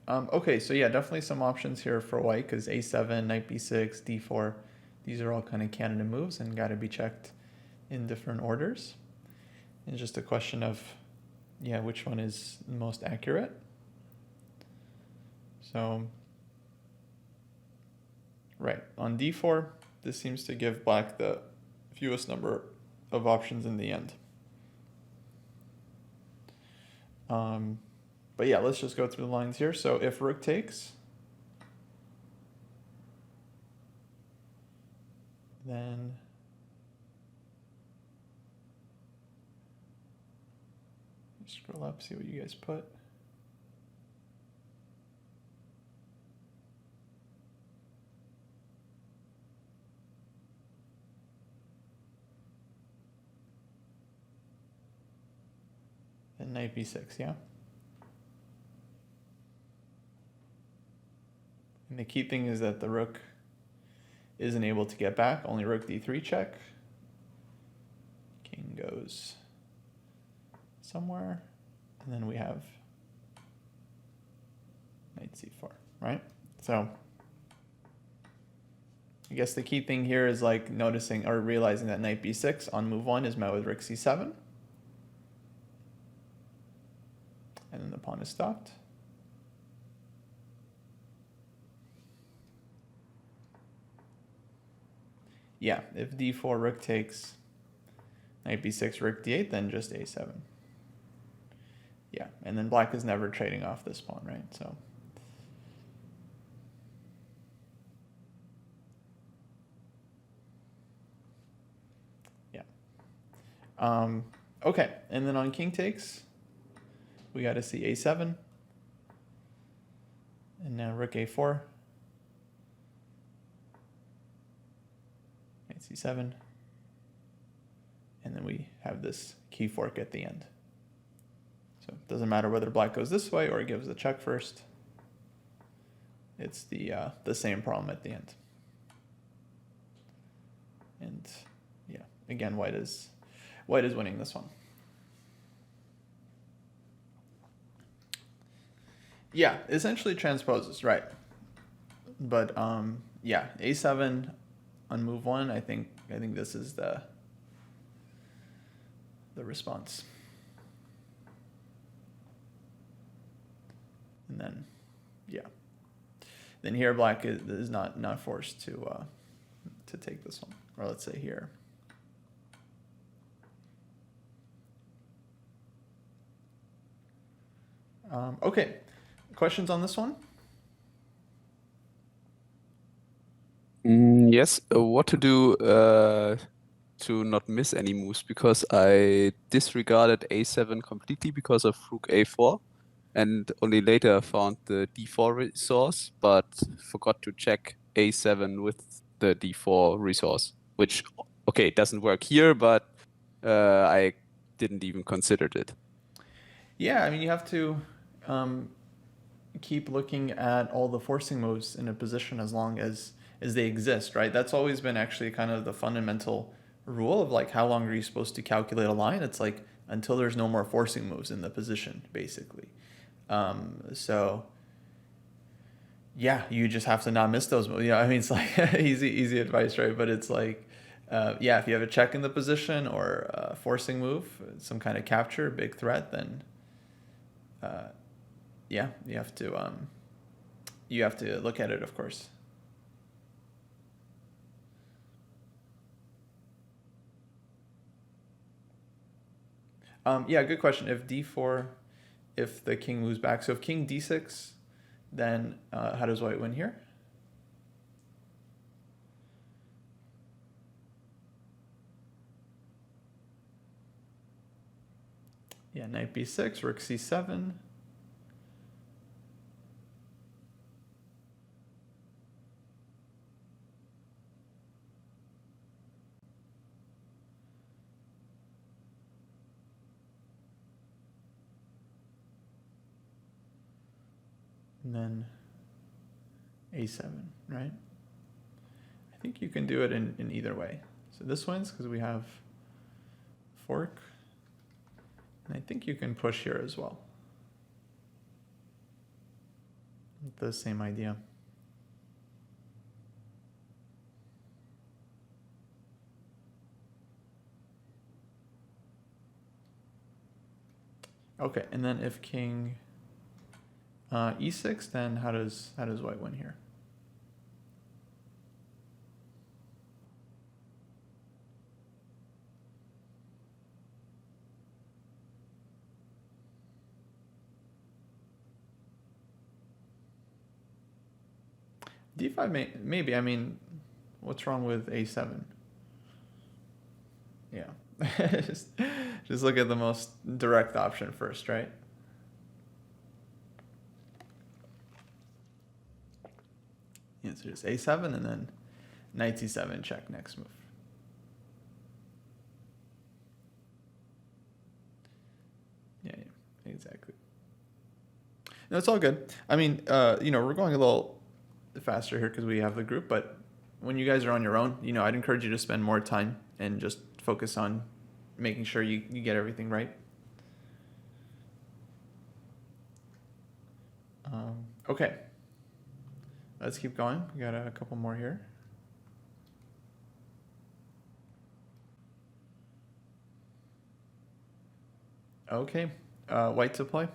Okay, so yeah, definitely some options here for white, because a7, knight b6, d4, these are all kind of candidate moves and got to be checked in different orders. It's just a question of, yeah, which one is most accurate. So, right, on d4, this seems to give black the fewest number of options in the end. But yeah, let's just go through the lines here. So if rook takes, then Scroll up, see what you guys put. And knight b6, yeah? And the key thing is that the rook isn't able to get back, only rook d3 check. King goes somewhere, and then we have knight c4, right? So I guess the key thing here is like noticing or realizing that knight b6 on move 1 is met with rook c7. And then the pawn is stopped. Yeah, if d4 rook takes knight b6 rook d8, then just a7. Yeah, and then black is never trading off this pawn, right? So yeah. Okay, and then on king takes, we got to see a7. And now rook a4. Knight c7. And then we have this key fork at the end. So it doesn't matter whether black goes this way or it gives the check first. It's the same problem at the end. And yeah, again, white is winning this one. Yeah, essentially transposes, right? But yeah, a7 on move 1. I think this is the response. And then yeah, then here black is not forced to take this one, or let's say here. Okay, questions on this one? Yes, what to do to not miss any moves, because I disregarded a7 completely because of rook a4, and only later found the d4 resource, but forgot to check a7 with the d4 resource, which, okay, doesn't work here, but I didn't even consider it. Yeah, I mean, you have to keep looking at all the forcing moves in a position as long as they exist, right? That's always been actually kind of the fundamental rule of like how long are you supposed to calculate a line. It's like until there's no more forcing moves in the position, basically. So yeah, you just have to not miss those moves. I mean, it's like easy advice, right? But it's like yeah, if you have a check in the position or a forcing move, some kind of capture, big threat, then yeah, you have to look at it, of course. Yeah, good question. If d4, if the king moves back, so if king d6, then how does white win here? Yeah, knight b6, rook c7. And then a7, right? I think you can do it in either way. So this wins because we have fork. And I think you can push here as well. The same idea. Okay, and then if king e6, then how does white win here? d5 maybe. I mean, what's wrong with a7? Yeah. just look at the most direct option first, right? Yeah, so just a7 and then knight c7 check next move. Yeah, exactly. No, it's all good. I mean, we're going a little faster here because we have the group, but when you guys are on your own, I'd encourage you to spend more time and just focus on making sure you get everything right. Okay. Let's keep going. We got a couple more here. Okay. White to play.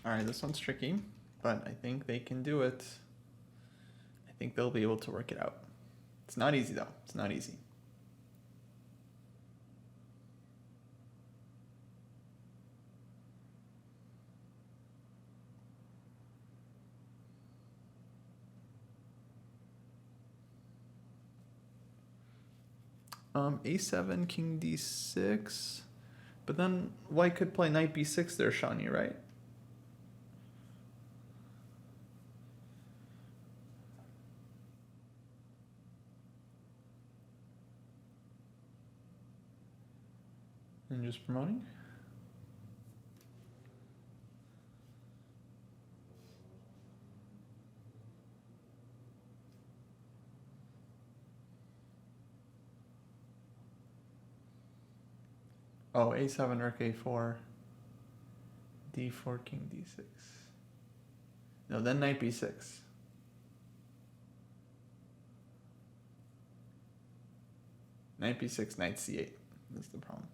All right, this one's tricky, but I think they can do it. I think they'll be able to work it out. It's not easy, though. It's not easy. A7, king d6, but then white could play knight b6 there, Shani, right? And just promoting. Oh, a7, rook a4, d4, king d6. No, then knight b6. Knight b6, knight c8. That's the problem.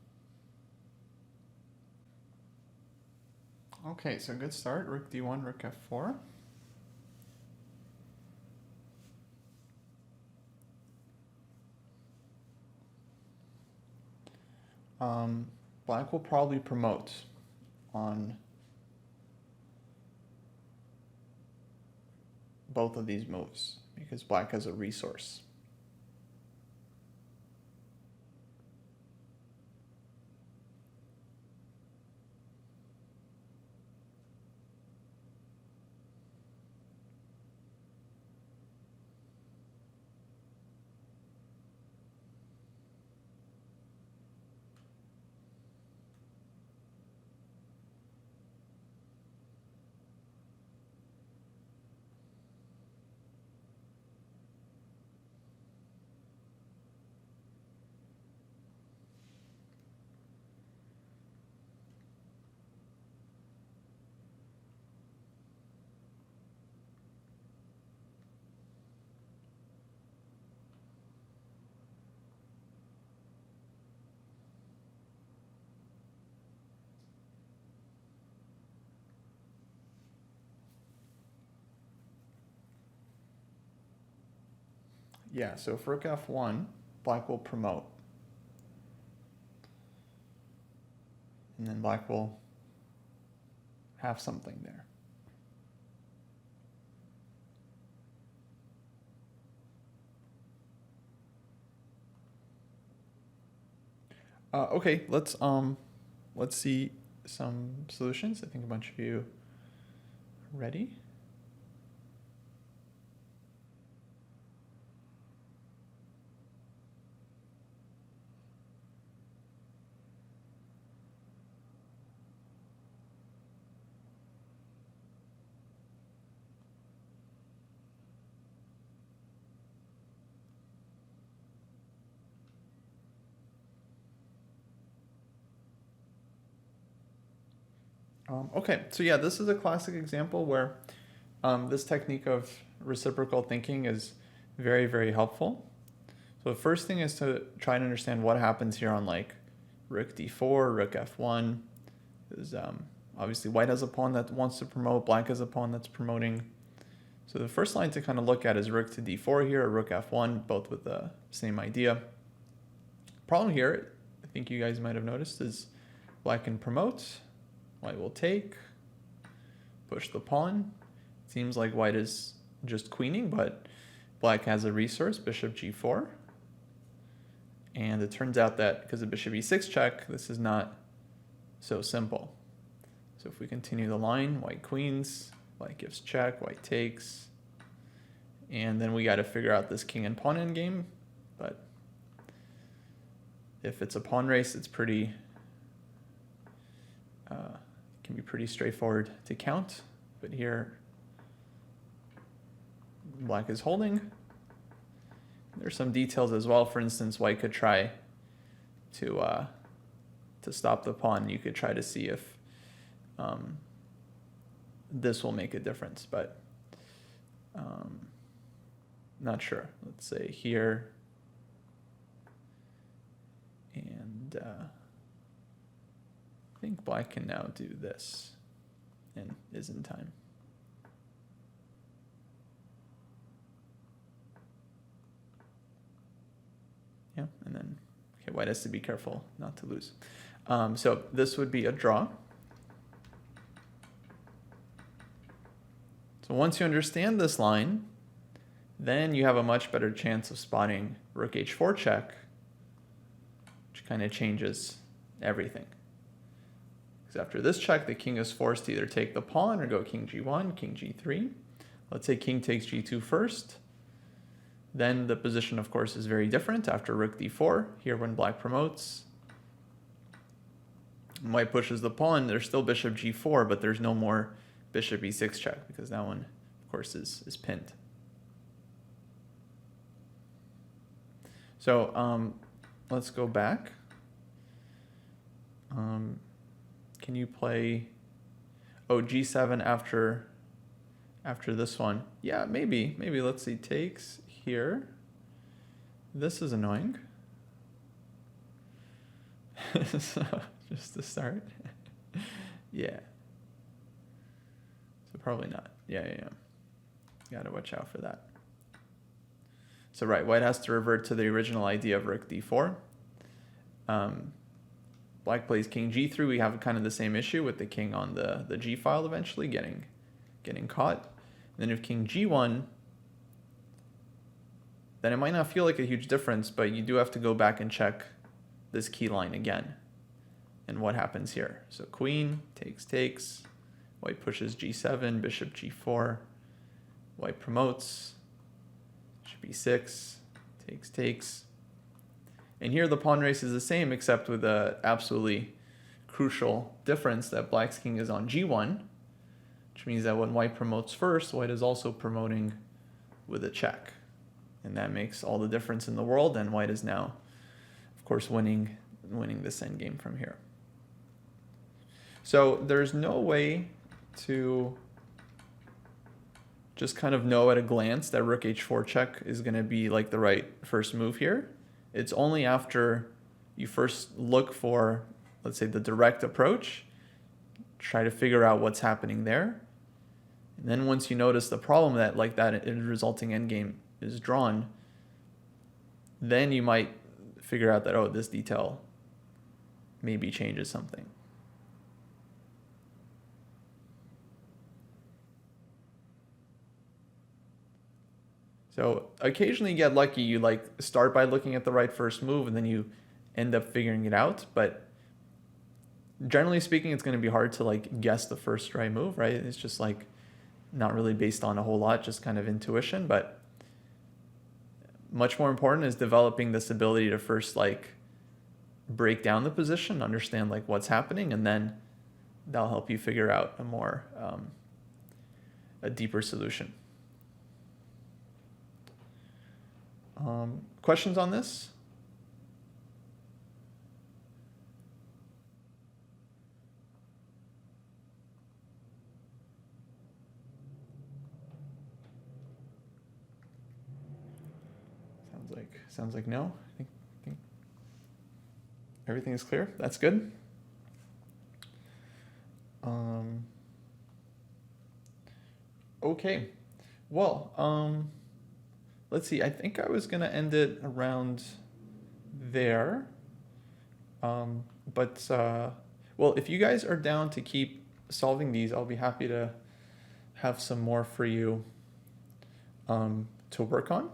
Okay, so good start. Rook d1, rook f4. Black will probably promote on both of these moves because black has a resource. Yeah, so for rook f1, black will promote. And then black will have something there. Okay, let's see some solutions. I think a bunch of you are ready. Okay, so yeah, this is a classic example where this technique of reciprocal thinking is very, very helpful. So the first thing is to try and understand what happens here on like rook d4, rook f1. Is obviously white has a pawn that wants to promote, black has a pawn that's promoting. So the first line to kind of look at is rook to d4 here, or rook f1, both with the same idea. Problem here, I think you guys might have noticed, is black can promote, white will take, push the pawn, Seems like white is just queening, but black has a resource, bishop g4. And it turns out that because of bishop e6 check, this is not so simple. So if we continue the line, white queens, white gives check, white takes. And then we got to figure out this king and pawn endgame. But if it's a pawn race, it's pretty, can be pretty straightforward to count. But here, black is holding. There's some details as well. For instance, white could try to stop the pawn. You could try to see if this will make a difference, but not sure. Let's say here, and I think black can now do this and is in time. Yeah, and then okay, white has to be careful not to lose. So this would be a draw. So once you understand this line, then you have a much better chance of spotting rook h4 check, which kind of changes everything. Because after this check, the king is forced to either take the pawn or go king g1, king g3. Let's say king takes g2 first. Then the position, of course, is very different after rook d4. Here, when black promotes, white pushes the pawn. There's still bishop g4, but there's no more bishop e6 check because that one, of course, is pinned. So let's go back. Can you play g7 after this one? Yeah, maybe. Let's see, takes here. This is annoying. So just to start. Yeah. So probably not. Yeah. Gotta watch out for that. So right, white has to revert to the original idea of rook d4. Black plays king g3. We have kind of the same issue with the king on the g file eventually getting caught. And then if king g1, then it might not feel like a huge difference, but you do have to go back and check this key line again. And what happens here? So queen takes, white pushes g7, bishop g4, white promotes, bishop e6, takes. And here the pawn race is the same, except with the absolutely crucial difference that black's king is on g1, which means that when white promotes first, white is also promoting with a check. And that makes all the difference in the world, and white is now, of course, winning this endgame from here. So there's no way to just kind of know at a glance that rook h4 check is going to be like the right first move here. It's only after you first look for, let's say, the direct approach, try to figure out what's happening there. And then once you notice the problem that like that resulting endgame is drawn, then you might figure out that, oh, this detail maybe changes something. So occasionally you get lucky, you like start by looking at the right first move and then you end up figuring it out. But generally speaking, it's going to be hard to like guess the first right move, right? It's just like not really based on a whole lot, just kind of intuition. But much more important is developing this ability to first like break down the position, understand like what's happening, and then that'll help you figure out a more a deeper solution. Questions on this? Sounds like no. I think everything is clear. That's good. Okay. Well, let's see. I think I was gonna end it around there. Well, if you guys are down to keep solving these, I'll be happy to have some more for you to work on.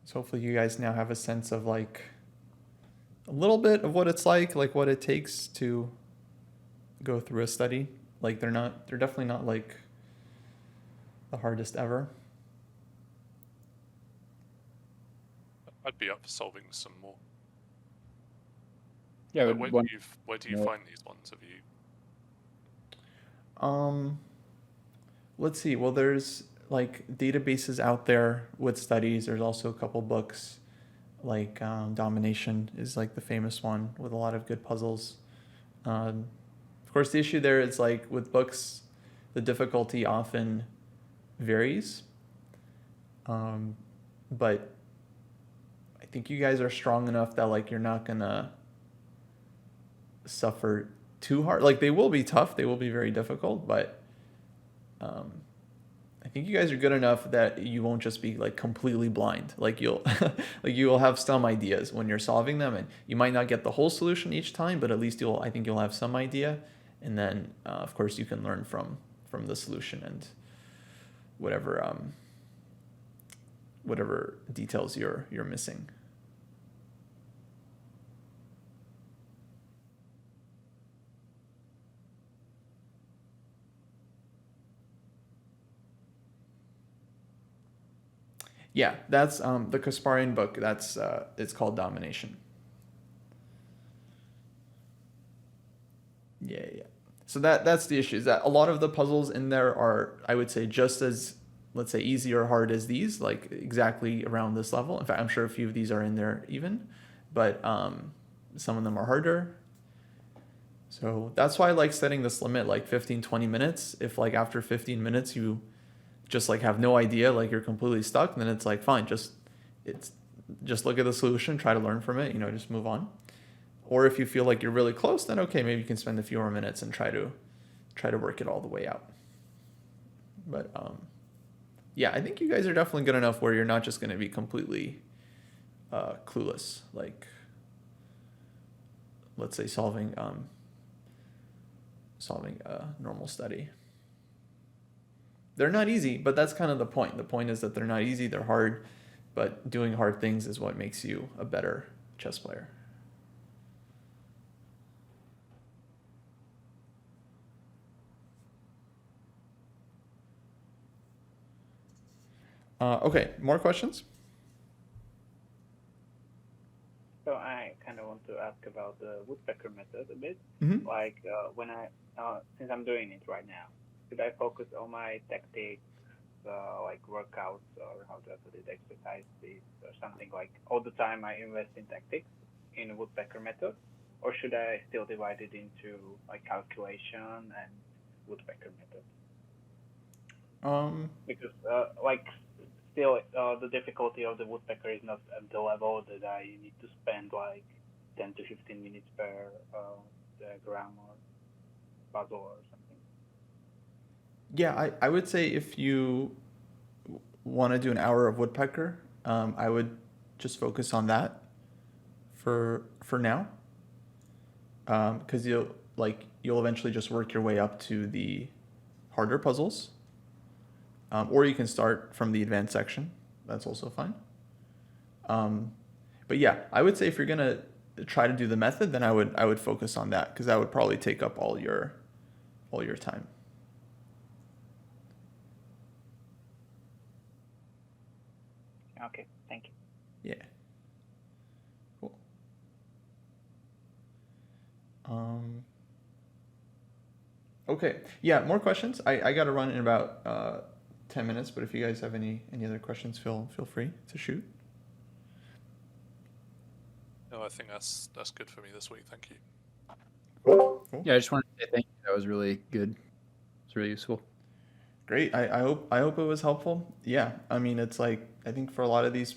So hopefully you guys now have a sense of like a little bit of what it's like what it takes to go through a study. Like they're definitely not like the hardest ever. I'd be up for solving some more. Yeah, Like, where do you find these ones? Have you? Let's see. Well, there's like databases out there with studies. There's also a couple books, like Domination is like the famous one with a lot of good puzzles. Of course, the issue there is like with books, the difficulty often varies. But I think you guys are strong enough that like you're not gonna suffer too hard. Like they will be tough, they will be very difficult, but I think you guys are good enough that you won't just be like completely blind. Like you'll like you will have some ideas when you're solving them, and you might not get the whole solution each time, but at least I think you'll have some idea, and then of course you can learn from the solution and whatever details you're missing. Yeah, that's the Kasparian book. That's it's called Domination. Yeah. So that's the issue, is that a lot of the puzzles in there are, I would say, just as, let's say, easy or hard as these, like exactly around this level. In fact, I'm sure a few of these are in there even, but some of them are harder. So that's why I like setting this limit like 15, 20 minutes. If like after 15 minutes you just like have no idea, like you're completely stuck, then it's like fine, just look at the solution, try to learn from it, just move on. Or if you feel like you're really close, then okay, maybe you can spend a few more minutes and try to work it all the way out. But yeah, I think you guys are definitely good enough where you're not just going to be completely clueless, like let's say solving a normal study. They're not easy, but that's kind of the point. The point is that they're not easy, they're hard, but doing hard things is what makes you a better chess player. Okay, more questions? So I kind of want to ask about the woodpecker method a bit. Mm-hmm. Like when since I'm doing it right now, should I focus on my tactics, like workouts, or how do I put it, exercises, or something like all the time I invest in tactics in woodpecker method, or should I still divide it into like calculation and woodpecker method? Because like still the difficulty of the woodpecker is not at the level that I need to spend like 10 to 15 minutes per diagram or puzzle or something. Yeah, I would say if you want to do an hour of woodpecker, I would just focus on that for now, because you'll eventually just work your way up to the harder puzzles, or you can start from the advanced section. That's also fine. But yeah, I would say if you're gonna try to do the method, then I would focus on that, because that would probably take up all your time. Okay, thank you. Yeah. Cool. Okay. Yeah, more questions. I got to run in about 10 minutes, but if you guys have any other questions, feel free to shoot. No, I think that's good for me this week. Thank you. Cool. Yeah, I just wanted to say thank you. That was really good. It's really useful. Great. I hope it was helpful. Yeah. I mean, it's like, I think for a lot of these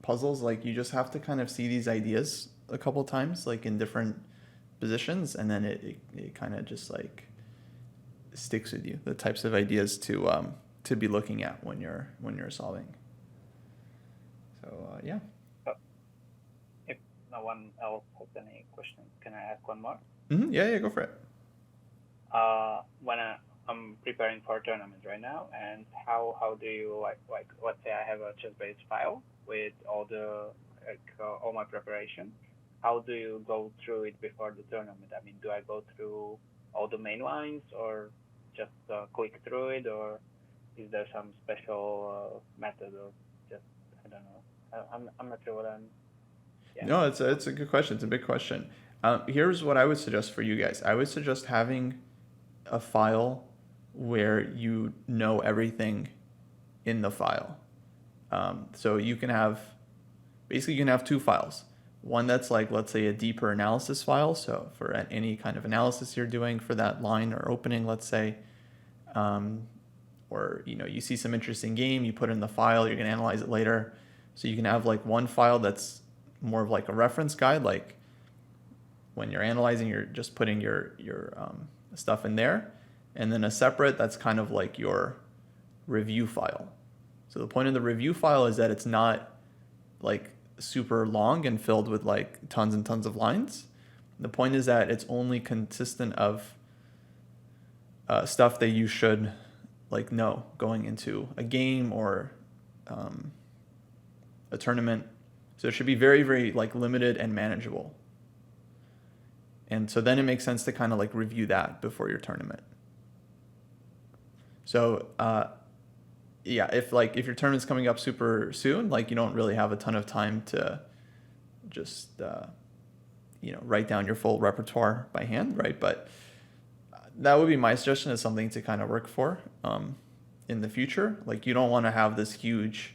puzzles, like you just have to kind of see these ideas a couple times, like in different positions, and then it kind of just like sticks with you, the types of ideas to be looking at when you're solving. So yeah. If no one else has any questions, can I ask one more? Mm-hmm. Yeah, go for it. when I'm preparing for tournaments right now, and how do you like let's say I have a chess-based file with all my preparation. How do you go through it before the tournament? I mean, do I go through all the main lines or just click through it, or is there some special method, or just I don't know. I'm not sure what I'm. Yeah. No, it's a good question. It's a big question. Here's what I would suggest for you guys. I would suggest having a file where you know everything in the file. So you can have two files. One that's like, let's say, a deeper analysis file. So for any kind of analysis you're doing for that line or opening, let's say, or you see some interesting game, you put it in the file, you're gonna analyze it later. So you can have like one file that's more of like a reference guide, like when you're analyzing, you're just putting your stuff in there, and then a separate that's kind of like your review file. So the point of the review file is that it's not like super long and filled with like tons and tons of lines. The point is that it's only consistent of stuff that you should like know going into a game or a tournament. So it should be very, very like limited and manageable. And so then it makes sense to kind of like review that before your tournament. So if your tournament's coming up super soon, like you don't really have a ton of time to just write down your full repertoire by hand, right? But that would be my suggestion, as something to kind of work for in the future. Like you don't want to have this huge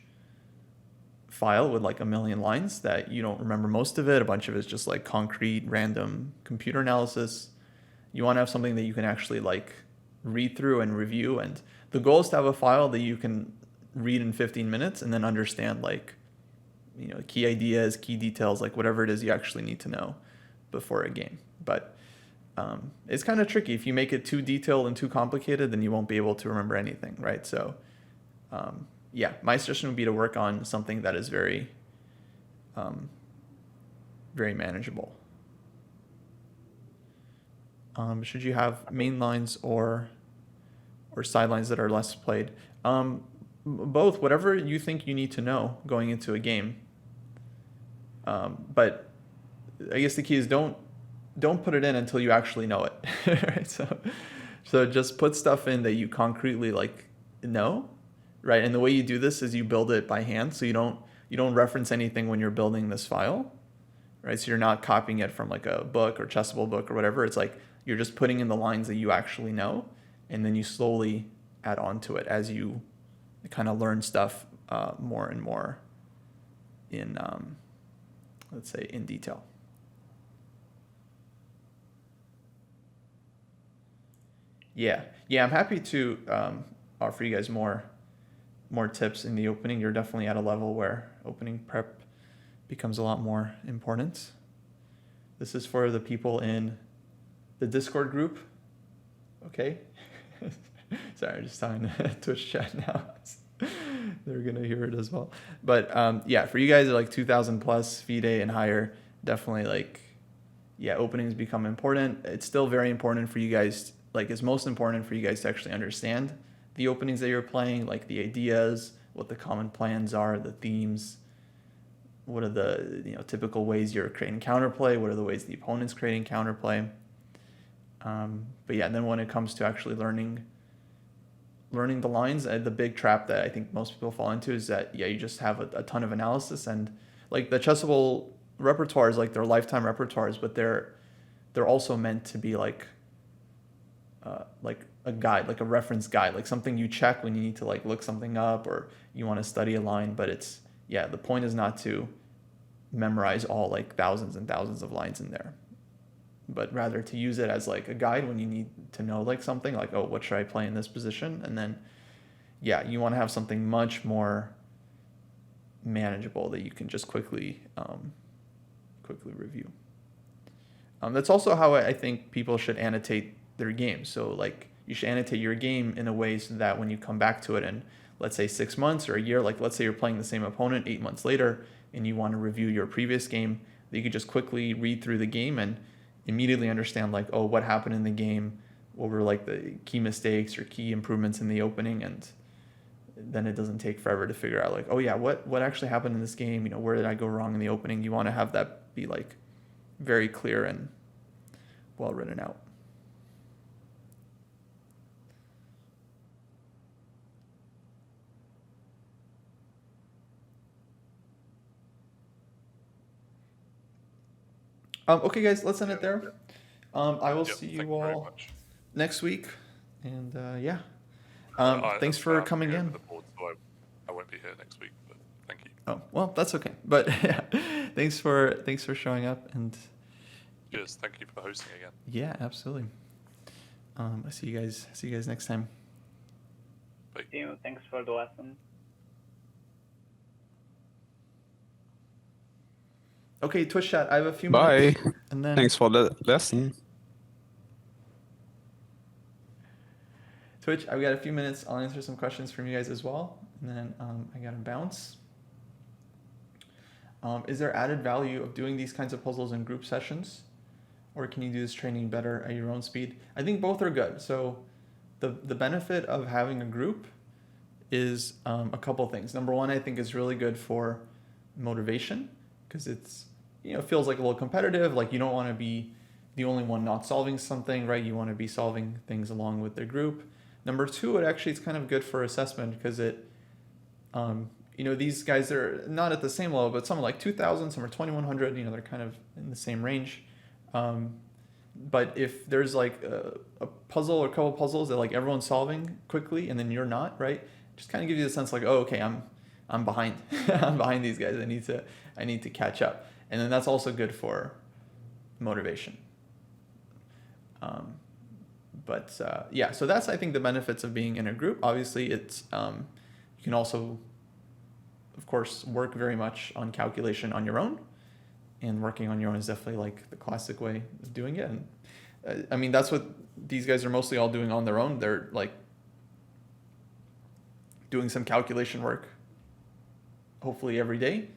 file with like a million lines that you don't remember most of it. A bunch of it's just like concrete, random computer analysis. You want to have something that you can actually like read through and review. And the goal is to have a file that you can read in 15 minutes and then understand like, key ideas, key details, like whatever it is you actually need to know before a game. But it's kind of tricky. If you make it too detailed and too complicated, then you won't be able to remember anything, right? So my suggestion would be to work on something that is very, very manageable. Should you have main lines or side lines that are less played? Both, whatever you think you need to know going into a game. But I guess the key is don't put it in until you actually know it, right? So just put stuff in that you concretely like know, right? And the way you do this is you build it by hand, so you don't reference anything when you're building this file, right? So you're not copying it from like a book or Chessable book or whatever. It's like you're just putting in the lines that you actually know, and then you slowly add on to it as you kind of learn stuff more and more in, let's say, in detail. Yeah, I'm happy to offer you guys more tips in the opening. You're definitely at a level where opening prep becomes a lot more important. This is for the people in the Discord group. Okay. Sorry, I'm just talking to Twitch chat now. They're gonna hear it as well. But for you guys at like 2,000 plus FIDE and higher, definitely openings become important. It's still very important for you guys. Like it's most important for you guys to actually understand the openings that you're playing, like the ideas, what the common plans are, the themes, what are the typical ways you're creating counterplay, what are the ways the opponent's creating counterplay. Then when it comes to actually learning the lines, the big trap that I think most people fall into is that you just have a ton of analysis, and like the Chessable repertoires, like they're lifetime repertoires, but they're also meant to be like a guide, like a reference guide, like something you check when you need to like look something up or you want to study a line. But it's the point is not to memorize all like thousands and thousands of lines in there, but rather to use it as like a guide when you need to know like something like, oh, what should I play in this position? And then you want to have something much more manageable that you can just quickly review. That's also how I think people should annotate their game. So like you should annotate your game in a way so that when you come back to it in, let's say 6 months or a year, like let's say you're playing the same opponent 8 months later and you want to review your previous game, that you could just quickly read through the game and immediately understand like, oh, what happened in the game, over like the key mistakes or key improvements in the opening, and then it doesn't take forever to figure out like, oh yeah, what actually happened in this game, where did I go wrong in the opening. You want to have that be like very clear and well written out. Okay guys, let's end it there. I will see you all next week, and yeah. Thanks for coming in. I won't be here next week, but thank you. Oh well, that's okay. But yeah, thanks for showing up, and cheers. Thank you for hosting again. Yeah, absolutely. I see you guys next time. Bye. See you. Thanks for the lesson. Okay, Twitch chat. I have a few minutes. Bye. And then Thanks for the lesson. Twitch, I've got a few minutes. I'll answer some questions from you guys as well, and then I gotta bounce. Is there added value of doing these kinds of puzzles in group sessions, or can you do this training better at your own speed? I think both are good. So the benefit of having a group is a couple things. Number one, I think is really good for motivation, because it's feels like a little competitive. Like you don't want to be the only one not solving something, right? You want to be solving things along with the group. Number two, it's kind of good for assessment, because it, these guys are not at the same level, but some are like 2,000, some are 2,100, they're kind of in the same range. But if there's like a puzzle or a couple puzzles that like everyone's solving quickly and then you're not, right? Just kind of gives you the sense like, oh, okay, I'm behind. I'm behind these guys. I need to catch up. And then that's also good for motivation. Yeah, so that's, I think, the benefits of being in a group. Obviously, it's you can also, of course, work very much on calculation on your own, and working on your own is definitely like the classic way of doing it. And I mean, that's what these guys are mostly all doing on their own. They're like doing some calculation work, hopefully every day.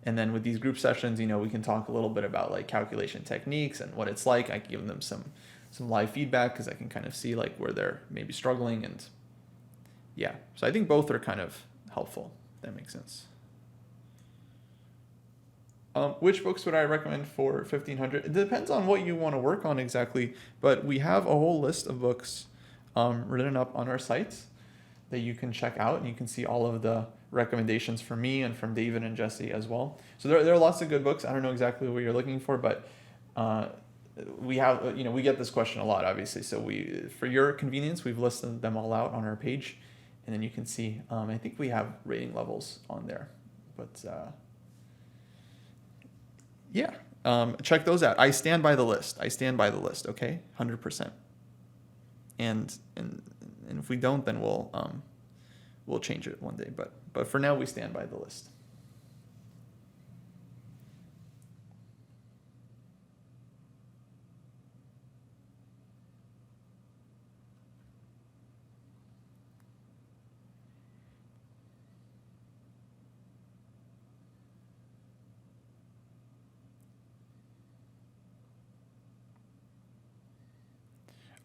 And then with these group sessions, we can talk a little bit about like calculation techniques and what it's like. I can give them some live feedback, because I can kind of see like where they're maybe struggling. And yeah, so I think both are kind of helpful. If that makes sense. Which books would I recommend for 1,500? It depends on what you want to work on exactly, but we have a whole list of books written up on our site that you can check out, and you can see all of the recommendations from me and from David and Jesse as well. So there are lots of good books. I don't know exactly what you're looking for, but we have, we get this question a lot, obviously. So for your convenience, we've listed them all out on our page, and then you can see, I think we have rating levels on there, but yeah, check those out. I stand by the list. Okay. 100%. And if we don't, then we'll change it one day. But for now, we stand by the list.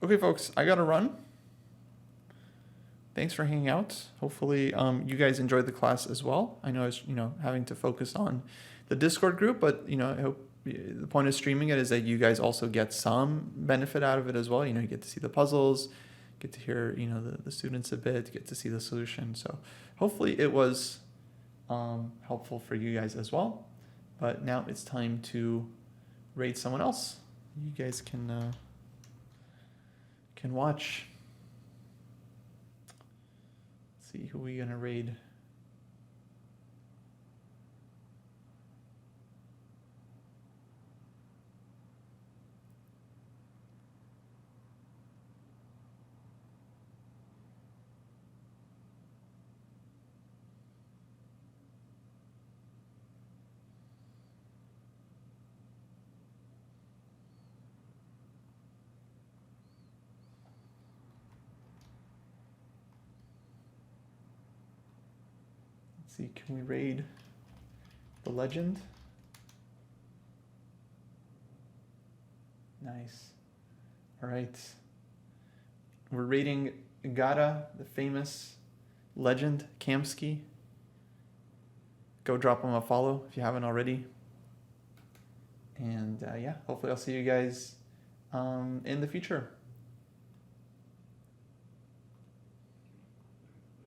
Okay, folks, I gotta run. Thanks for hanging out. Hopefully you guys enjoyed the class as well. I know I was, having to focus on the Discord group, but, I hope the point of streaming it is that you guys also get some benefit out of it as well. You get to see the puzzles, get to hear, the students a bit, get to see the solution. So hopefully it was helpful for you guys as well. But now it's time to raid someone else. You guys can watch. See who we gonna raid. See, can we raid the legend? Nice. All right. we're rating Gata, the famous legend, Kamsky. Go drop him a follow if you haven't already. And yeah, hopefully I'll see you guys in the future.